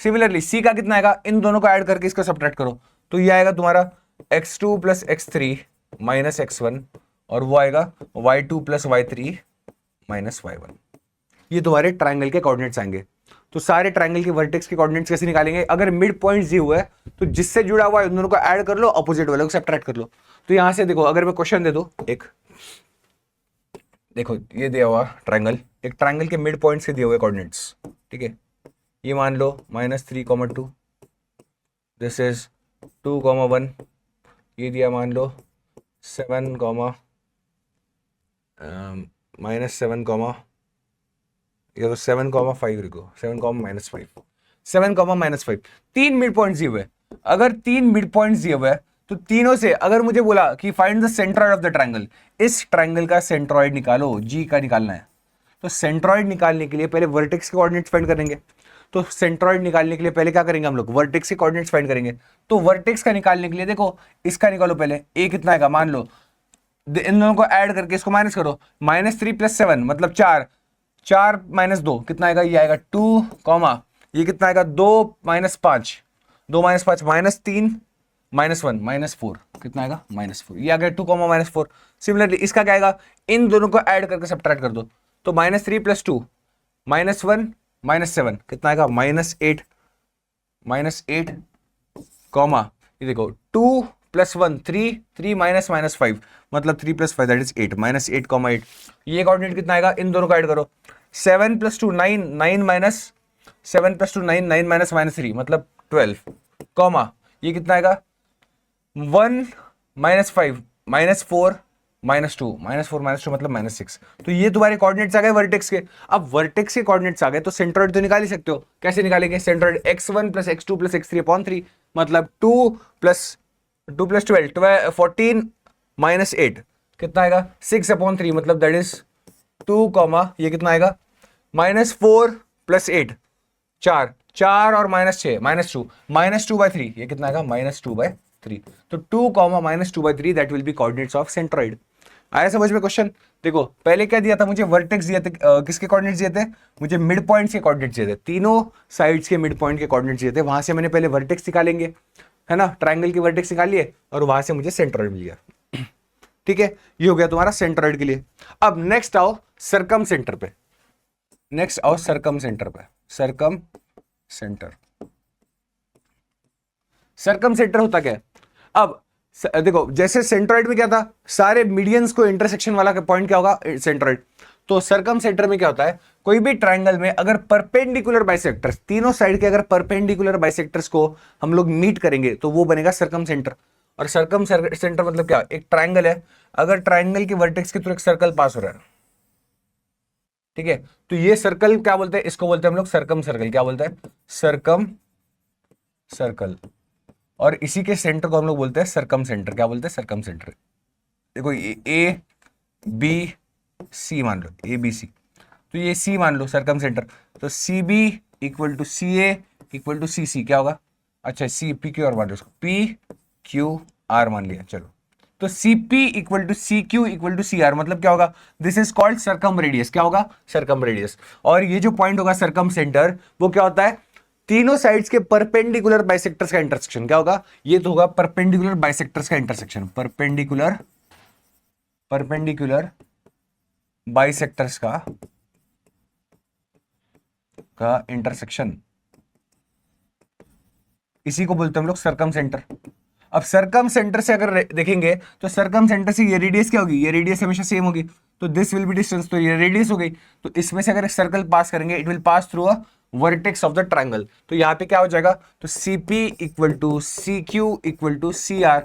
सिमिलरली सी का कितना आएगा, इन दोनों को ऐड करके इसको सब्ट्रैक्ट करो, तो ये आएगा तुम्हारा x2 plus x3 minus x1, और वो आएगा y2 plus y3 minus y1। ये तुम्हारे ट्राइंगल के कोऑर्डिनेट्स आएंगे। तो सारे ट्राइंगल के वर्टेक्स के कोऑर्डिनेट्स कैसे निकालेंगे, अगर मिड पॉइंट दिए हुआ है तो जिससे जुड़ा हुआ है उन दोनों को ऐड कर लो, अपोजिट वाले को सब्ट्रैक्ट कर लो। तो यहां से देखो, अगर मैं क्वेश्चन दे दूं एक, देखो ये दिया हुआ ट्राइंगल, एक ट्राइंगल के मिड पॉइंट से दिए हुए कोऑर्डिनेट्स, ठीक है, ये मान लो -3, 2, दिस इज 2, 1, ये दिया मान लो 7, -7, ये तो 7, 5 लिखो, 7, -5, तीन मिड पॉइंट्स दिए हुए। अगर तीन मिड पॉइंट्स दिए हुए तो तीनों से अगर मुझे बोला कि find the centroid of the triangle, इस ट्राइंगल का सेंट्रॉइड निकालो, जी का निकालना है, तो सेंट्रॉइड निकालने के लिए पहले वर्टेक्स के कोऑर्डिनेट्स फाइंड करेंगे। तो सेंट्रॉइड निकालने के लिए पहले क्या करेंगे हम लोग, वर्टेक्स के कोऑर्डिनेट्स फाइंड करेंगे। तो वर्टेक्स का निकालने के लिए देखो, इसका निकालो पहले, ए कितना आएगा, मान लो इन दोनों को ऐड करके इसको माइनस करो, -3 + 7 मतलब 4, 4 - 2 कितना आएगा, ये आएगा 2, ये कितना आएगा 2 - 5, 2 - 5 -3 -1 -4 कितना आएगा, -4, ये आ गया 2, -4। सिमिलरली इसका क्या आएगा, इन दोनों को ऐड करके सब्ट्रैक्ट कर दो, तो -3 + 2 -1 -7 कितना आएगा, -8, ये देखो 2 + 1 3, 3 - 5 मतलब 3 + 5 दैट इज 8, -8, ये कोऑर्डिनेट कितना आएगा, इन दोनों को ऐड करो, 7 + 2 9, 7 + 2 9 -3 मतलब 12, ये कितना आएगा 1 -5 -4 -2 मतलब -6। तो ये तुम्हारे कोऑर्डिनेट्स आ गए वर्टेक्स के। अब वर्टेक्स के कोऑर्डिनेट्स आ गए तो सेंट्रॉइड तो निकाल ही सकते हो। कैसे निकालेंगे, सेंट्रॉइड x1 + x2 + x3/3 मतलब 2 + 12 14 -8 कितना आएगा 6/3 मतलब दैट इज 2, ये कितना आएगा -4 + 8 4, 4 और -6 -2 -2/3, ये कितना आएगा -2/3। तो 2 comma -2/3 that will B coordinates of centroid. आया समझ में क्वेश्चन? देखो पहले क्या दिया था मुझे, वर्टेक्स दिया था, किसके कोऑर्डिनेट्स दिए थे मुझे, मिड पॉइंट्स के कोऑर्डिनेट्स दिए थे, तीनों साइड्स के मिड पॉइंट के कोऑर्डिनेट्स दिए थे। वहां से मैंने पहले वर्टेक्स निकालेंगे, है ना, ट्रायंगल की वर्टेक्स निकालिए और वहां से मुझे सेंट्रॉइड मिल गया। ठीक है, ये हो गया तुम्हारा सेंट्रॉइड के लिए। अब नेक्स्ट आओ सरकम सेंटर पे, नेक्स्ट आओ सरकम सेंटर पे। सरकम सेंटर, सरकम सेंटर होता क्या है? अब देखो जैसे सेंट्रॉइड में क्या था, सारे मीडियंस को इंटरसेक्शन वाला पॉइंट क्या होगा, सेंट्रॉइड। तो सरकम सेंटर में क्या होता है, कोई भी ट्रायंगल में अगर परपेंडिकुलर बाइसेक्टर्स, तीनों साइड के अगर परपेंडिकुलर बाइसेक्टर्स को हम लोग मीट करेंगे तो वो बनेगा सरकम सेंटर। और सरकम सेंटर मतलब क्या, एक ट्रायंगल है, अगर ट्रायंगल के वर्टेक्स के थ्रू एक सर्कल पास हो रहा है, ठीक है, तो ये सर्कल क्या बोलते हैं, इसको बोलते हैं हम लोग सरकम सर्कल। क्या बोलते हैं, सरकम सर्कल। और इसी के सेंटर को हम लोग बोलते हैं सरकम सेंटर। क्या बोलते हैं, सरकम सेंटर। देखो ए बी सी मान लो, ए बी सी, तो ये सी मान लो सरकम सेंटर। तो C B equal to C A equal to C C, क्या होगा, अच्छा सी पी क्यू आर मान लो, पी क्यू आर मान लिया, चलो। तो C P equal to C Q equal to C R मतलब क्या होगा, this is called circum radius. क्या होगा, सरकम रेडियस। और ये जो पॉइंट होगा सरकम सेंटर, वो क्या होता है, तीनों साइड्स के परपेंडिकुलर बाइसेक्टर्स का इंटरसेक्शन। क्या होगा, ये तो होगा परपेंडिकुलर बाइसेक्टर्स का इंटरसेक्शन, परपेंडिकुलर बाइसेक्टर्स का इंटरसेक्शन, इसी को बोलते हैं हम लोग सरकम सेंटर। अब सरकम सेंटर से अगर देखेंगे तो सरकम सेंटर से ये रेडियस क्या होगी, ये रेडियस हमेशा सेम होगी, तो दिस विल बी डिस्टेंस, तो ये रेडियस हो गई। तो इसमें से अगर एक सर्कल पास करेंगे, it will pass through a vertex of the triangle. तो यहां पे क्या हो जाएगा, तो CP equal to CQ equal to CR।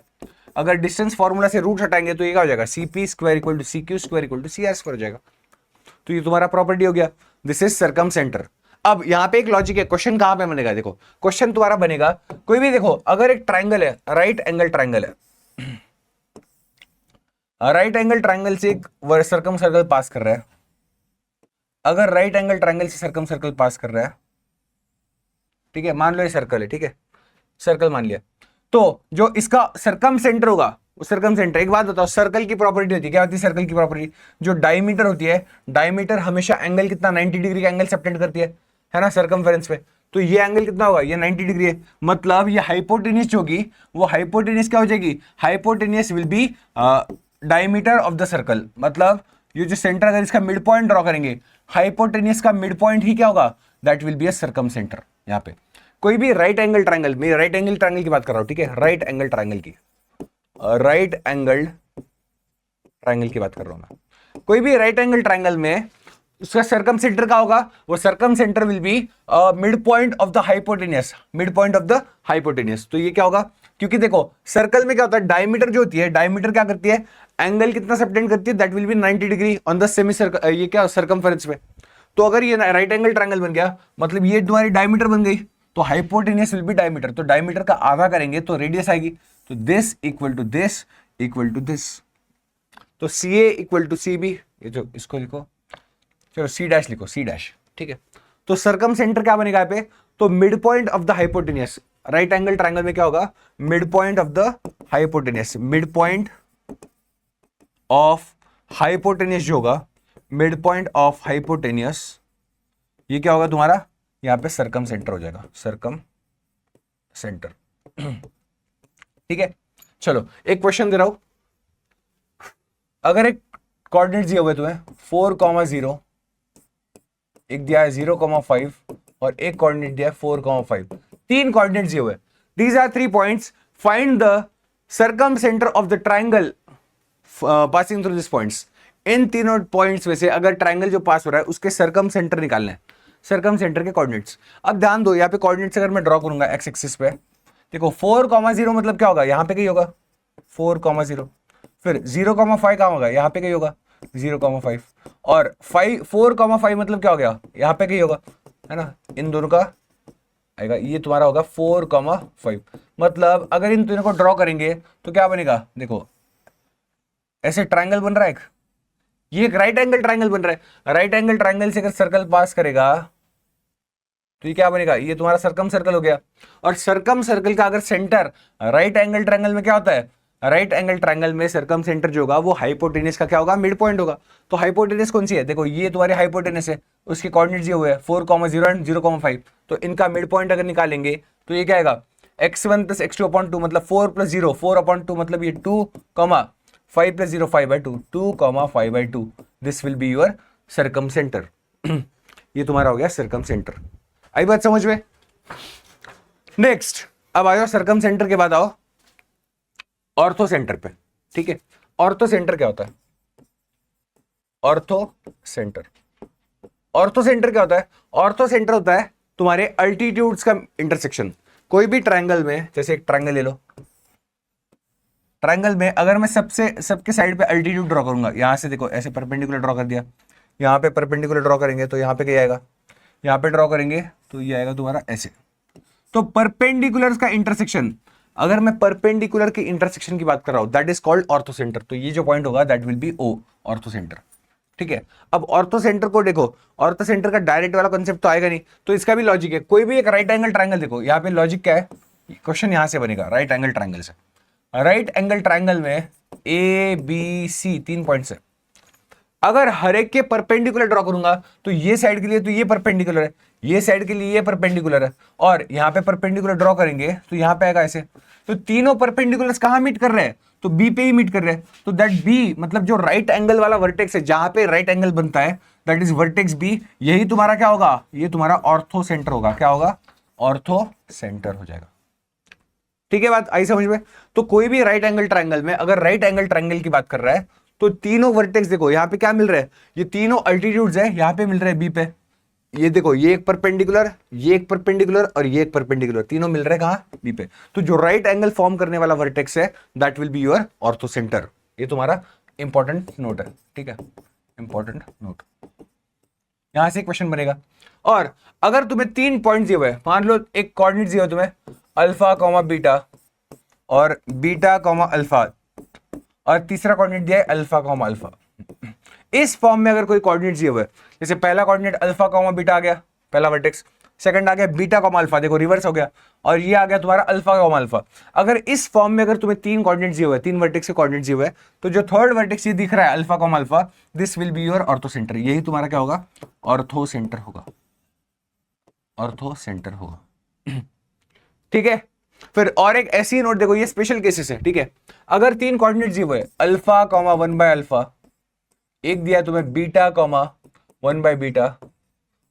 अगर डिस्टेंस फॉर्मूला से रूट हटाएंगे तो ये क्या हो जाएगा, CP square equal to CQ square equal to CR square हो जाएगा। तो ये तुम्हारा प्रॉपर्टी हो गया, दिस इज सरकम सेंटर। अब यहां पे एक लॉजिक है, क्वेश्चन कहां पे बनेगा, देखो क्वेश्चन तुम्हारा बनेगा कोई भी, देखो अगर एक ट्रायंगल है, राइट एंगल ट्रायंगल है, राइट एंगल ट्रायंगल से एक सरकम सर्कल पास कर रहा है, अगर राइट एंगल ट्रायंगल से सरकम सर्कल पास कर रहा है, ठीक है, मान लो ये सर्कल है, ठीक है, सर्कल मान लिया, तो जो इसका सरकम सेंटर होगा, सरकम सेंटर, एक बात बताओ, सर्कल की प्रॉपर्टी होती है, क्या होती है सर्कल की प्रॉपर्टी, जो डायमीटर होती है, डायमीटर हमेशा एंगल कितना, 90 डिग्री का एंगल सबटेंड करती है ना, सरकमफेरेंस पे। तो ये एंगल कितना होगा, ये 90 डिग्री है, मतलब ये हाइपोटेन्यूस जो होगी, वो हाइपोटेन्यूस क्या हो जाएगी, hypotenuse will be diameter of the circle. मतलब ये जो सेंटर, अगर इसका मिड पॉइंट ड्रॉ करेंगे, हाइपोटेन्यूस का मिड पॉइंट ही क्या होगा, that will be a circumcentre. यहाँ पे कोई भी राइट एंगल ट्रायंगल, मैं राइट एंगल ट्रायंगल की बात कर रहा हूं, ठीक है, राइट एंगल ट्रायंगल की, राइट एंगल ट्रायंगल की बात कर रहा हूं मैं, कोई भी राइट एंगल ट्रायंगल में उसका सरकम सेंटर का होगा, वो circumcentre will be mid point of the hypotenuse, mid point of the hypotenuse. तो ये क्या होगा, क्योंकि देखो सर्कल में क्या होता है, डायमीटर जो होती है, डायमीटर क्या करती है, एंगल कितना सबटेंड करती है, that will B 90 degree on the semi circle, ये क्या सरकमफेरेंस पे। तो अगर ये राइट एंगल ट्रायंगल बन गया, मतलब ये तुम्हारी डायमीटर बन गई, तो हाइपोटेनियस विल बी डायमीटर, तो डायमीटर का आधा करेंगे तो रेडियस आएगी, तो this equal to this equal to this, तो CA इक्वल टू CB, ये जो इसको लिखो, चलो C डैश लिखो, C डैश, ठीक है। तो सरकम सेंटर क्या बनेगा यहाँ पे, तो mid point of the hypotenuse, right angle triangle में क्या होगा, mid point of the hypotenuse, mid point of hypotenuse जो होगा, मिड पॉइंट ऑफ हाइपोटेनियस, ये क्या होगा तुम्हारा, यहां पे सरकम सेंटर हो जाएगा, सरकम सेंटर। ठीक है, चलो एक क्वेश्चन दे रहा हूं, अगर एक कोऑर्डिनेट दिए हुए तुम्हें 4,0, एक दिया है 0,5 और एक कोऑर्डिनेट दिया है 4,5, तीन कोऑर्डिनेट दिए हुए, these are 3 points, find the circumcentre of the triangle passing through this points. इन तीनों पॉइंट्स में से अगर ट्रायंगल जो पास हो रहा है उसके सरकम सेंटर निकालना है, सरकम सेंटर के कोऑर्डिनेट्स। अब ध्यान दो, यहाँ पे कोऑर्डिनेट्स अगर मैं ड्रॉ करूंगा एक्स एक्सिस पे, देखो 4,0 मतलब क्या होगा, यहाँ पे कहीं होगा 4,0, फिर 0,5 कहाँ होगा, यहाँ पे कहीं होगा 0,5, और 4,5 मतलब क्या हो गया, यहाँ पे कहीं होगा, है ना, इन दोनों का आएगा, ये तुम्हारा होगा 4,5। मतलब अगर इन तीनों को ड्रॉ करेंगे तो क्या बनेगा, देखो ऐसे ट्रायंगल बन रहा है, ये एक राइट एंगल ट्रायंगल बन रहा है, राइट एंगल ट्रायंगल से अगर सर्कल पास करेगा तो ये क्या बनेगा, ये तुम्हारा सर्कम सर्कल हो गया। और सर्कम सर्कल का अगर सेंटर राइट एंगल ट्रायंगल में क्या होता है, राइट एंगल ट्रायंगल में सर्कम सेंटर जो होगा वो हाइपोटेनस का क्या होगा, मिड पॉइंट होगा। तो हाइपोटेनस कौन सी है, देखो ये तुम्हारी हाइपोटेनस है, उसके कोऑर्डिनेट्स ये हुए 4,0 एंड 0,5। तो इनका मिड पॉइंट अगर निकालेंगे तो ये क्या आएगा, x1 प्लस x2/2 मतलब 4 प्लस 0 4/2 मतलब ये 2, 5 plus 0 5/2 2,5/2। This will be your circum centre. ये तुम्हारा हो गया सर्कम सेंटर। आई बात समझ में। नेक्स्ट अब आ जाओ सर्कम सेंटर के बाद आओ ऑर्थो सेंटर पे। ठीक है, ऑर्थो सेंटर क्या होता है, ऑर्थो सेंटर, ऑर्थो सेंटर क्या होता है, ऑर्थो सेंटर होता है तुम्हारे अल्टीट्यूड्स का इंटरसेक्शन। कोई भी ट्रायंगल में, जैसे एक ट्रायंगल ले लो, ट्रायंगल में अगर मैं सबके साइड पे अल्टीट्यूड ड्रॉ करूंगा, यहां से देखो ऐसे परपेंडिकुलर ड्रॉ कर दिया, यहां पे परपेंडिकुलर ड्रॉ करेंगे तो यहां पे क्या आएगा, यहां पे ड्रॉ करेंगे तो ये आएगा तुम्हारा ऐसे। तो परपेंडिकुलर का इंटरसेक्शन, अगर मैं परपेंडिकुलर के इंटरसेक्शन की बात कर रहा हूं, that is called orthocentre. तो ये जो पॉइंट होगा that will be O, orthocentre. ठीक है, अब ऑर्थो सेंटर को देखो, ऑर्थो सेंटर का डायरेक्ट वाला कॉन्सेप्ट तो आएगा नहीं, तो इसका भी लॉजिक है। कोई भी एक राइट एंगल ट्रायंगल देखो, यहाँ पे लॉजिक क्या है, क्वेश्चन यहां से बनेगा राइट एंगल ट्रायंगल से। राइट एंगल ट्रायंगल में ए बी सी 3 पॉइंट्स है, अगर हर एक के परपेंडिकुलर ड्रॉ करूंगा तो ये साइड के लिए तो ये परपेंडिकुलर है, ये साइड के लिए ये परपेंडिकुलर है, और यहां पे परपेंडिकुलर ड्रॉ करेंगे तो यहां पे आएगा ऐसे। तो तीनों परपेंडिकुलर्स कहां मीट कर रहे हैं, तो बी पे ही मीट कर रहे हैं। तो दैट बी मतलब जो राइट एंगल वाला वर्टेक्स है, जहां पे राइट एंगल बनता है, दैट इज वर्टेक्स बी, यही तुम्हारा क्या होगा, ये तुम्हारा ऑर्थो सेंटर होगा। क्या होगा, ऑर्थो सेंटर हो जाएगा। ठीक है, बात आई समझ में। तो कोई भी राइट एंगल ट्रायंगल में अगर राइट एंगल ट्रायंगल की बात कर रहा है तो तीनों वर्टेक्स देखो, यहां पे क्या मिल रहा है, ये तीनों अल्टीट्यूड्स है, यहां पे मिल रहे हैं बी पे। ये देखो, ये एक परपेंडिकुलर, ये एक परपेंडिकुलर और ये एक परपेंडिकुलर, तीनों मिल रहे हैं कहां, बी पे। तो जो राइट एंगल फॉर्म करने वाला वर्टेक्स है that will be your ortho centre. ये तुम्हारा इंपॉर्टेंट नोट है। ठीक है, इंपॉर्टेंट नोट, यहां से क्वेश्चन बनेगा। और अगर तुम्हें 3 पॉइंट दिए हुए, मान लो एक कोऑर्डिनेट दिया हुआ तुम्हें अल्फा कॉमा बीटा और बीटा कॉमा अल्फा, और तीसरा कोऑर्डिनेट दिया है अल्फा कॉमा अल्फा। इस फॉर्म में अगर कोई कोऑर्डिनेट दिए हुए, जैसे पहला कोऑर्डिनेट अल्फा कॉमा बीटा आ गया, पहला वर्टेक्स, सेकंड आ गया बीटा कॉमा अल्फा, देखो रिवर्स हो गया, और ये आ गया तुम्हारा अल्फा कॉमा अल्फा। अगर इस फॉर्म में अगर तुम्हें 3 कोऑर्डिनेट दिए हुए, 3 वर्टेक्स के कोऑर्डिनेट दिए हुए, तो जो थर्ड वर्टेक्स ये दिख रहा है alpha comma alpha, this will be your ortho centre. यही तुम्हारा क्या होगा, ऑर्थो सेंटर होगा, ऑर्थो सेंटर होगा। ठीक है, फिर और एक ऐसी नोट देखो, ये स्पेशल केसेस है। ठीक है, अगर 3 कोऑर्डिनेट दिए हुए अल्फा कॉमा 1/अल्फा, एक दिया तुम्हें बीटा कॉमा 1/बीटा,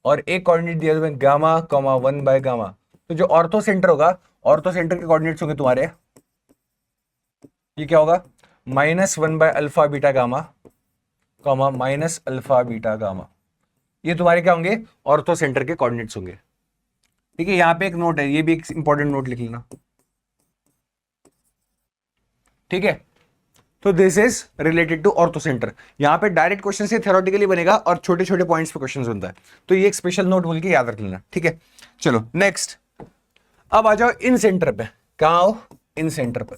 और एक कोऑर्डिनेट दिया तुम्हें गामा कॉमा 1/गामा, तो जो ऑर्थो सेंटर होगा, ऑर्थो सेंटर के कोऑर्डिनेट्स होंगे तुम्हारे, ये क्या होगा, -1/अल्फा बीटा गामा कॉमा -अल्फा बीटा गामा। ये तुम्हारे क्या होंगे, ऑर्थो सेंटर के कोऑर्डिनेट्स होंगे। ठीक है, यहां पे एक नोट है, ये भी एक इंपॉर्टेंट नोट लिख लेना। ठीक है, तो this is related to orthocentre. यहां पे डायरेक्ट क्वेश्चन से थ्योरेटिकली बनेगा और छोटे छोटे पॉइंट्स पे क्वेश्चन बनता है, तो ये एक स्पेशल नोट बोल के याद रख लेना। ठीक है, चलो नेक्स्ट, अब आ जाओ इन सेंटर पे। कहां आओ, इन सेंटर पे,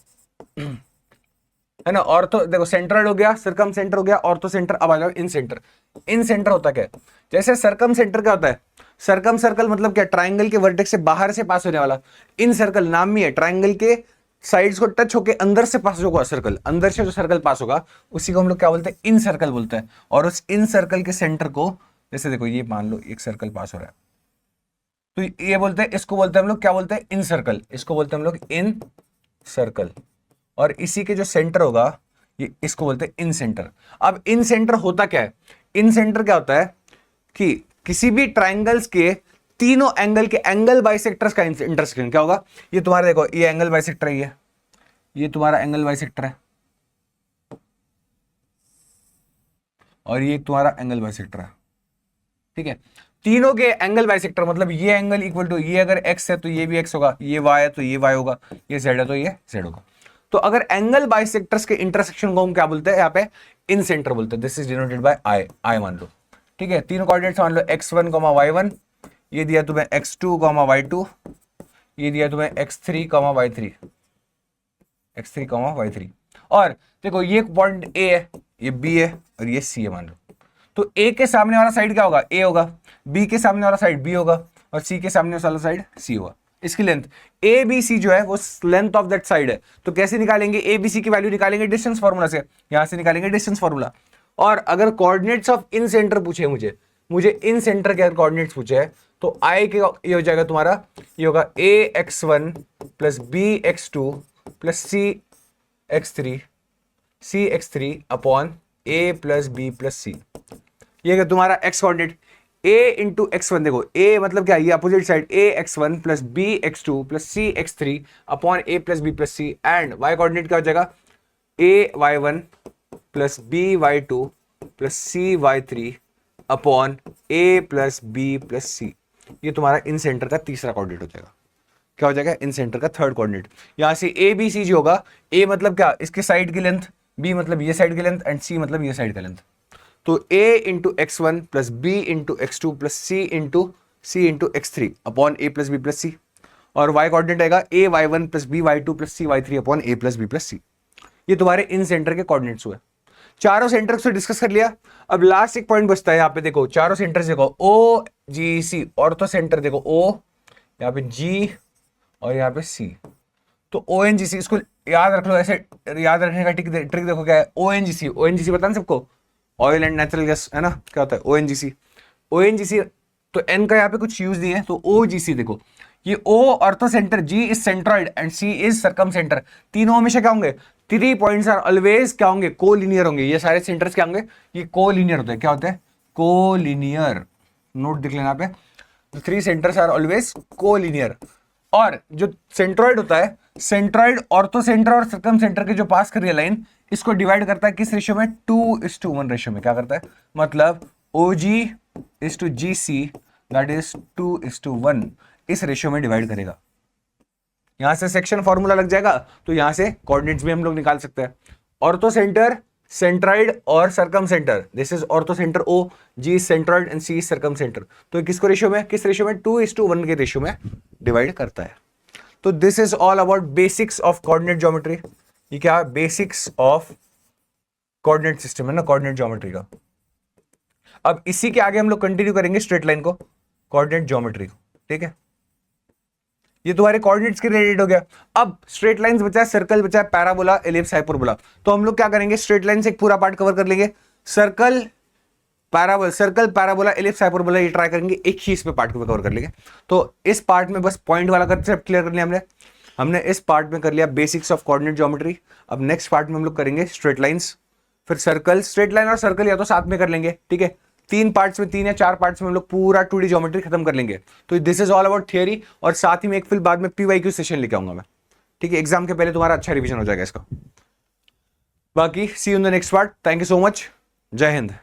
है ना। ऑर्थो देखो, सेंट्रल हो गया, सर्कम सेंटर हो गया, ऑर्थो सेंटर। अब आ जाओ इन सेंटर। इन सेंटर होता क्या है, जैसे सर्कम सेंटर क्या होता है, सर्कम सर्कल मतलब क्या, ट्राइंगल के वर्टेक्स से बाहर से पास होने वाला। इन सर्कल नाम ही है, ट्राइंगल के साइड्स को टच होके अंदर से पास होगा सर्कल, अंदर से जो सर्कल पास होगा उसी को हम लोग क्या बोलते हैं, इन सर्कल बोलते हैं। और उस इन सर्कल के सेंटर को, जैसे देखो ये मान लो एक सर्कल पास हो रहा है, तो ये बोलते हैं, इसको बोलते हैं हम लोग क्या बोलते हैं, इन सर्कल, इसको बोलते हैं हम लोग इन सर्कल। और इसी के जो सेंटर होगा ये, इसको बोलते हैं इन सेंटर। अब इन सेंटर होता क्या है, इन सेंटर क्या होता है कि किसी भी ट्राइंगल्स के तीनों एंगल के एंगल बाइसेक्टर्स का इंटरसेक्शन क्या होगा। ये तुम्हारा देखो, ये एंगल बाइसेक्टर है, ये तुम्हारा एंगल बाइसेक्टर है, और ये तुम्हारा एंगल बाइसेक्टर है। ठीक है, तीनों के एंगल बाइसेक्टर मतलब ये एंगल इक्वल टू, ये अगर x है तो ये भी x होगा, ये y है तो ये y होगा, ये z है तो ये z होगा। तो अगर एंगल बाइसेक्टर्स के इंटरसेक्शन को हम क्या बोलते हैं, यहाँ पे इन सेंटर बोलते हैं। दिस इज डिनोटेड बाय आई, आई मान लो। ठीक है, तीनों कोऑर्डिनेट्स मान लो x1, y1, ये दिया तुम्हें x2, y2, ये दिया तुम्हें x3, y3, x3, y3। और देखो ये पॉइंट A है, ये B है और ये C है मान लो। तो A के सामने वाला साइड क्या होगा, A होगा, B के सामने वाला साइड B होगा, और सी के सामने वाला साइड सी होगा, इसकी लेंथ ए बी सी जो है वो लेंथ ऑफ दैट साइड है। तो कैसे निकालेंगे, ए बी सी की वैल्यू निकालेंगे डिस्टेंस फार्मूला से, यहां से निकालेंगे डिस्टेंस फार्मूला। और अगर कोऑर्डिनेट्स ऑफ इन सेंटर पूछे मुझे इन सेंटर के अगर कोऑर्डिनेट्स पूछे हैं तो आई के ये हो जाएगा तुम्हारा, ये होगा A X one plus B X two plus C X three upon A plus B plus C. ये क्या तुम्हारा X coordinate, a into X one, देखो a मतलब क्या, ये opposite side a X one plus B X two plus C X three upon A plus B plus C, and y coordinate क्या हो जाएगा, a Y one plus B Y two plus C Y three upon A plus B plus C. ये तुम्हारा इन centre का तीसरा coordinate हो जाएगा। क्या हो जाएगा, इन सेंटर का थर्ड कोऑर्डिनेट। यहां से ए बी सी जो होगा, a मतलब क्या, इसके साइड की लेंथ, b मतलब ये साइड की लेंथ, एंड c मतलब ये साइड का लेंथ। तो a into X one plus B into X two plus C into X three upon A plus B plus C, और y कोऑर्डिनेट आएगा a Y one plus B Y two plus C Y three upon A plus B plus C. ये तुम्हारे इन centre के coordinates हुए। चारों centre से discuss कर लिया। अब लास्ट एक पॉइंट बचता है, यहाँ पे देखो चारों सेंटर देखो ओ जी सी, ऑर्थो सेंटर देखो ओ, यहाँ पे जी और यहाँ पे सी। तो ओ एन जी सी, इसको याद रख लो, ऐसे याद रखने का ट्रिक देखो क्या है, ओ एन जी सी पता ना सबको, ऑयल एंड नेचुरल गैस है ना, क्या होता है ओ एन जी सी। तो एन का यहाँ पे कुछ यूज नहीं है, तो ओ जी सी देखो, ये O orthocentre, G is centroid and C is circumcentre. तीनों हमेशा क्या होंगे, 3 पॉइंट्स आर ऑलवेज क्या होंगे, कोलिनियर होंगे। ये सारे सेंटर्स क्या होंगे, ये कोलिनियर होते हैं। क्या होते हैं, कोलिनियर, नोट देख लेना पे, 3 सेंटर्स आर ऑलवेज कोलिनियर। और जो सेंट्रॉइड होता है, सेंट्रॉइड ऑर्थो सेंटर और सर्कम सेंटर के जो पास कर रही है लाइन, इसको डिवाइड करता है किस रेशियो में, 2:1 रेशियो में। क्या करता है, मतलब OG is to GC that is 2:1, इस रेशियो में डिवाइड करेगा। यहां से सेक्शन फॉर्मूला लग जाएगा, तो यहां से कोऑर्डिनेट्स भी हम लोग निकाल सकते हैं। ऑर्थो सेंटर, सेंट्रॉइड और circum centre, this is ortho centre O, G is centroid and C is circum centre. तो किसको रेशियो में, किस रेशियो में, 2:1 के रेशियो में डिवाइड करता है। तो this is all about basics of coordinate geometry. ये क्या, बेसिक्स ऑफ कोऑर्डिनेट सिस्टम है ना, कोऑर्डिनेट ज्योमेट्री का। अब इसी के आगे हम लोग कंटिन्यू करेंगे स्ट्रेट लाइन को, कोऑर्डिनेट ज्योमेट्री को, ठीक है। ये तुम्हारे कोऑर्डिनेट्स के रिलेटेड हो गया। अब स्ट्रेट लाइंस बचा है, सर्कल बचा है, पैराबोला, एलिप्स, हाइपरबोला। तो हम लोग क्या करेंगे, स्ट्रेट लाइन से एक पूरा पार्ट कवर कर लेंगे, सर्कल पैराबोला, एलिप्स, हाइपरबोला, ये ट्राई करेंगे, एक ही इस पे पार्ट को कवर कर लेंगे। तो इस पार्ट में बस पॉइंट वाला कंसेप्ट क्लियर कर लिया हमने इस पार्ट में कर लिया बेसिक्स ऑफ कोऑर्डिनेट ज्योमेट्री। अब नेक्स्ट पार्ट में हम लोग करेंगे स्ट्रेट लाइंस, फिर सर्कल। स्ट्रेट लाइन और सर्कल या तो साथ में कर लेंगे, ठीक है। 3 पार्ट्स में, 3 या 4 पार्ट्स में हम लोग पूरा 2D ज्योमेट्री खत्म कर लेंगे। तो this is all about theory, और साथ ही में एक फिर बाद में PYQ सेशन लेके आऊंगा मैं, ठीक है। एग्जाम के पहले तुम्हारा अच्छा रिवीजन हो जाएगा इसका। बाकी see you in the next part. Thank you so much, जय हिंद।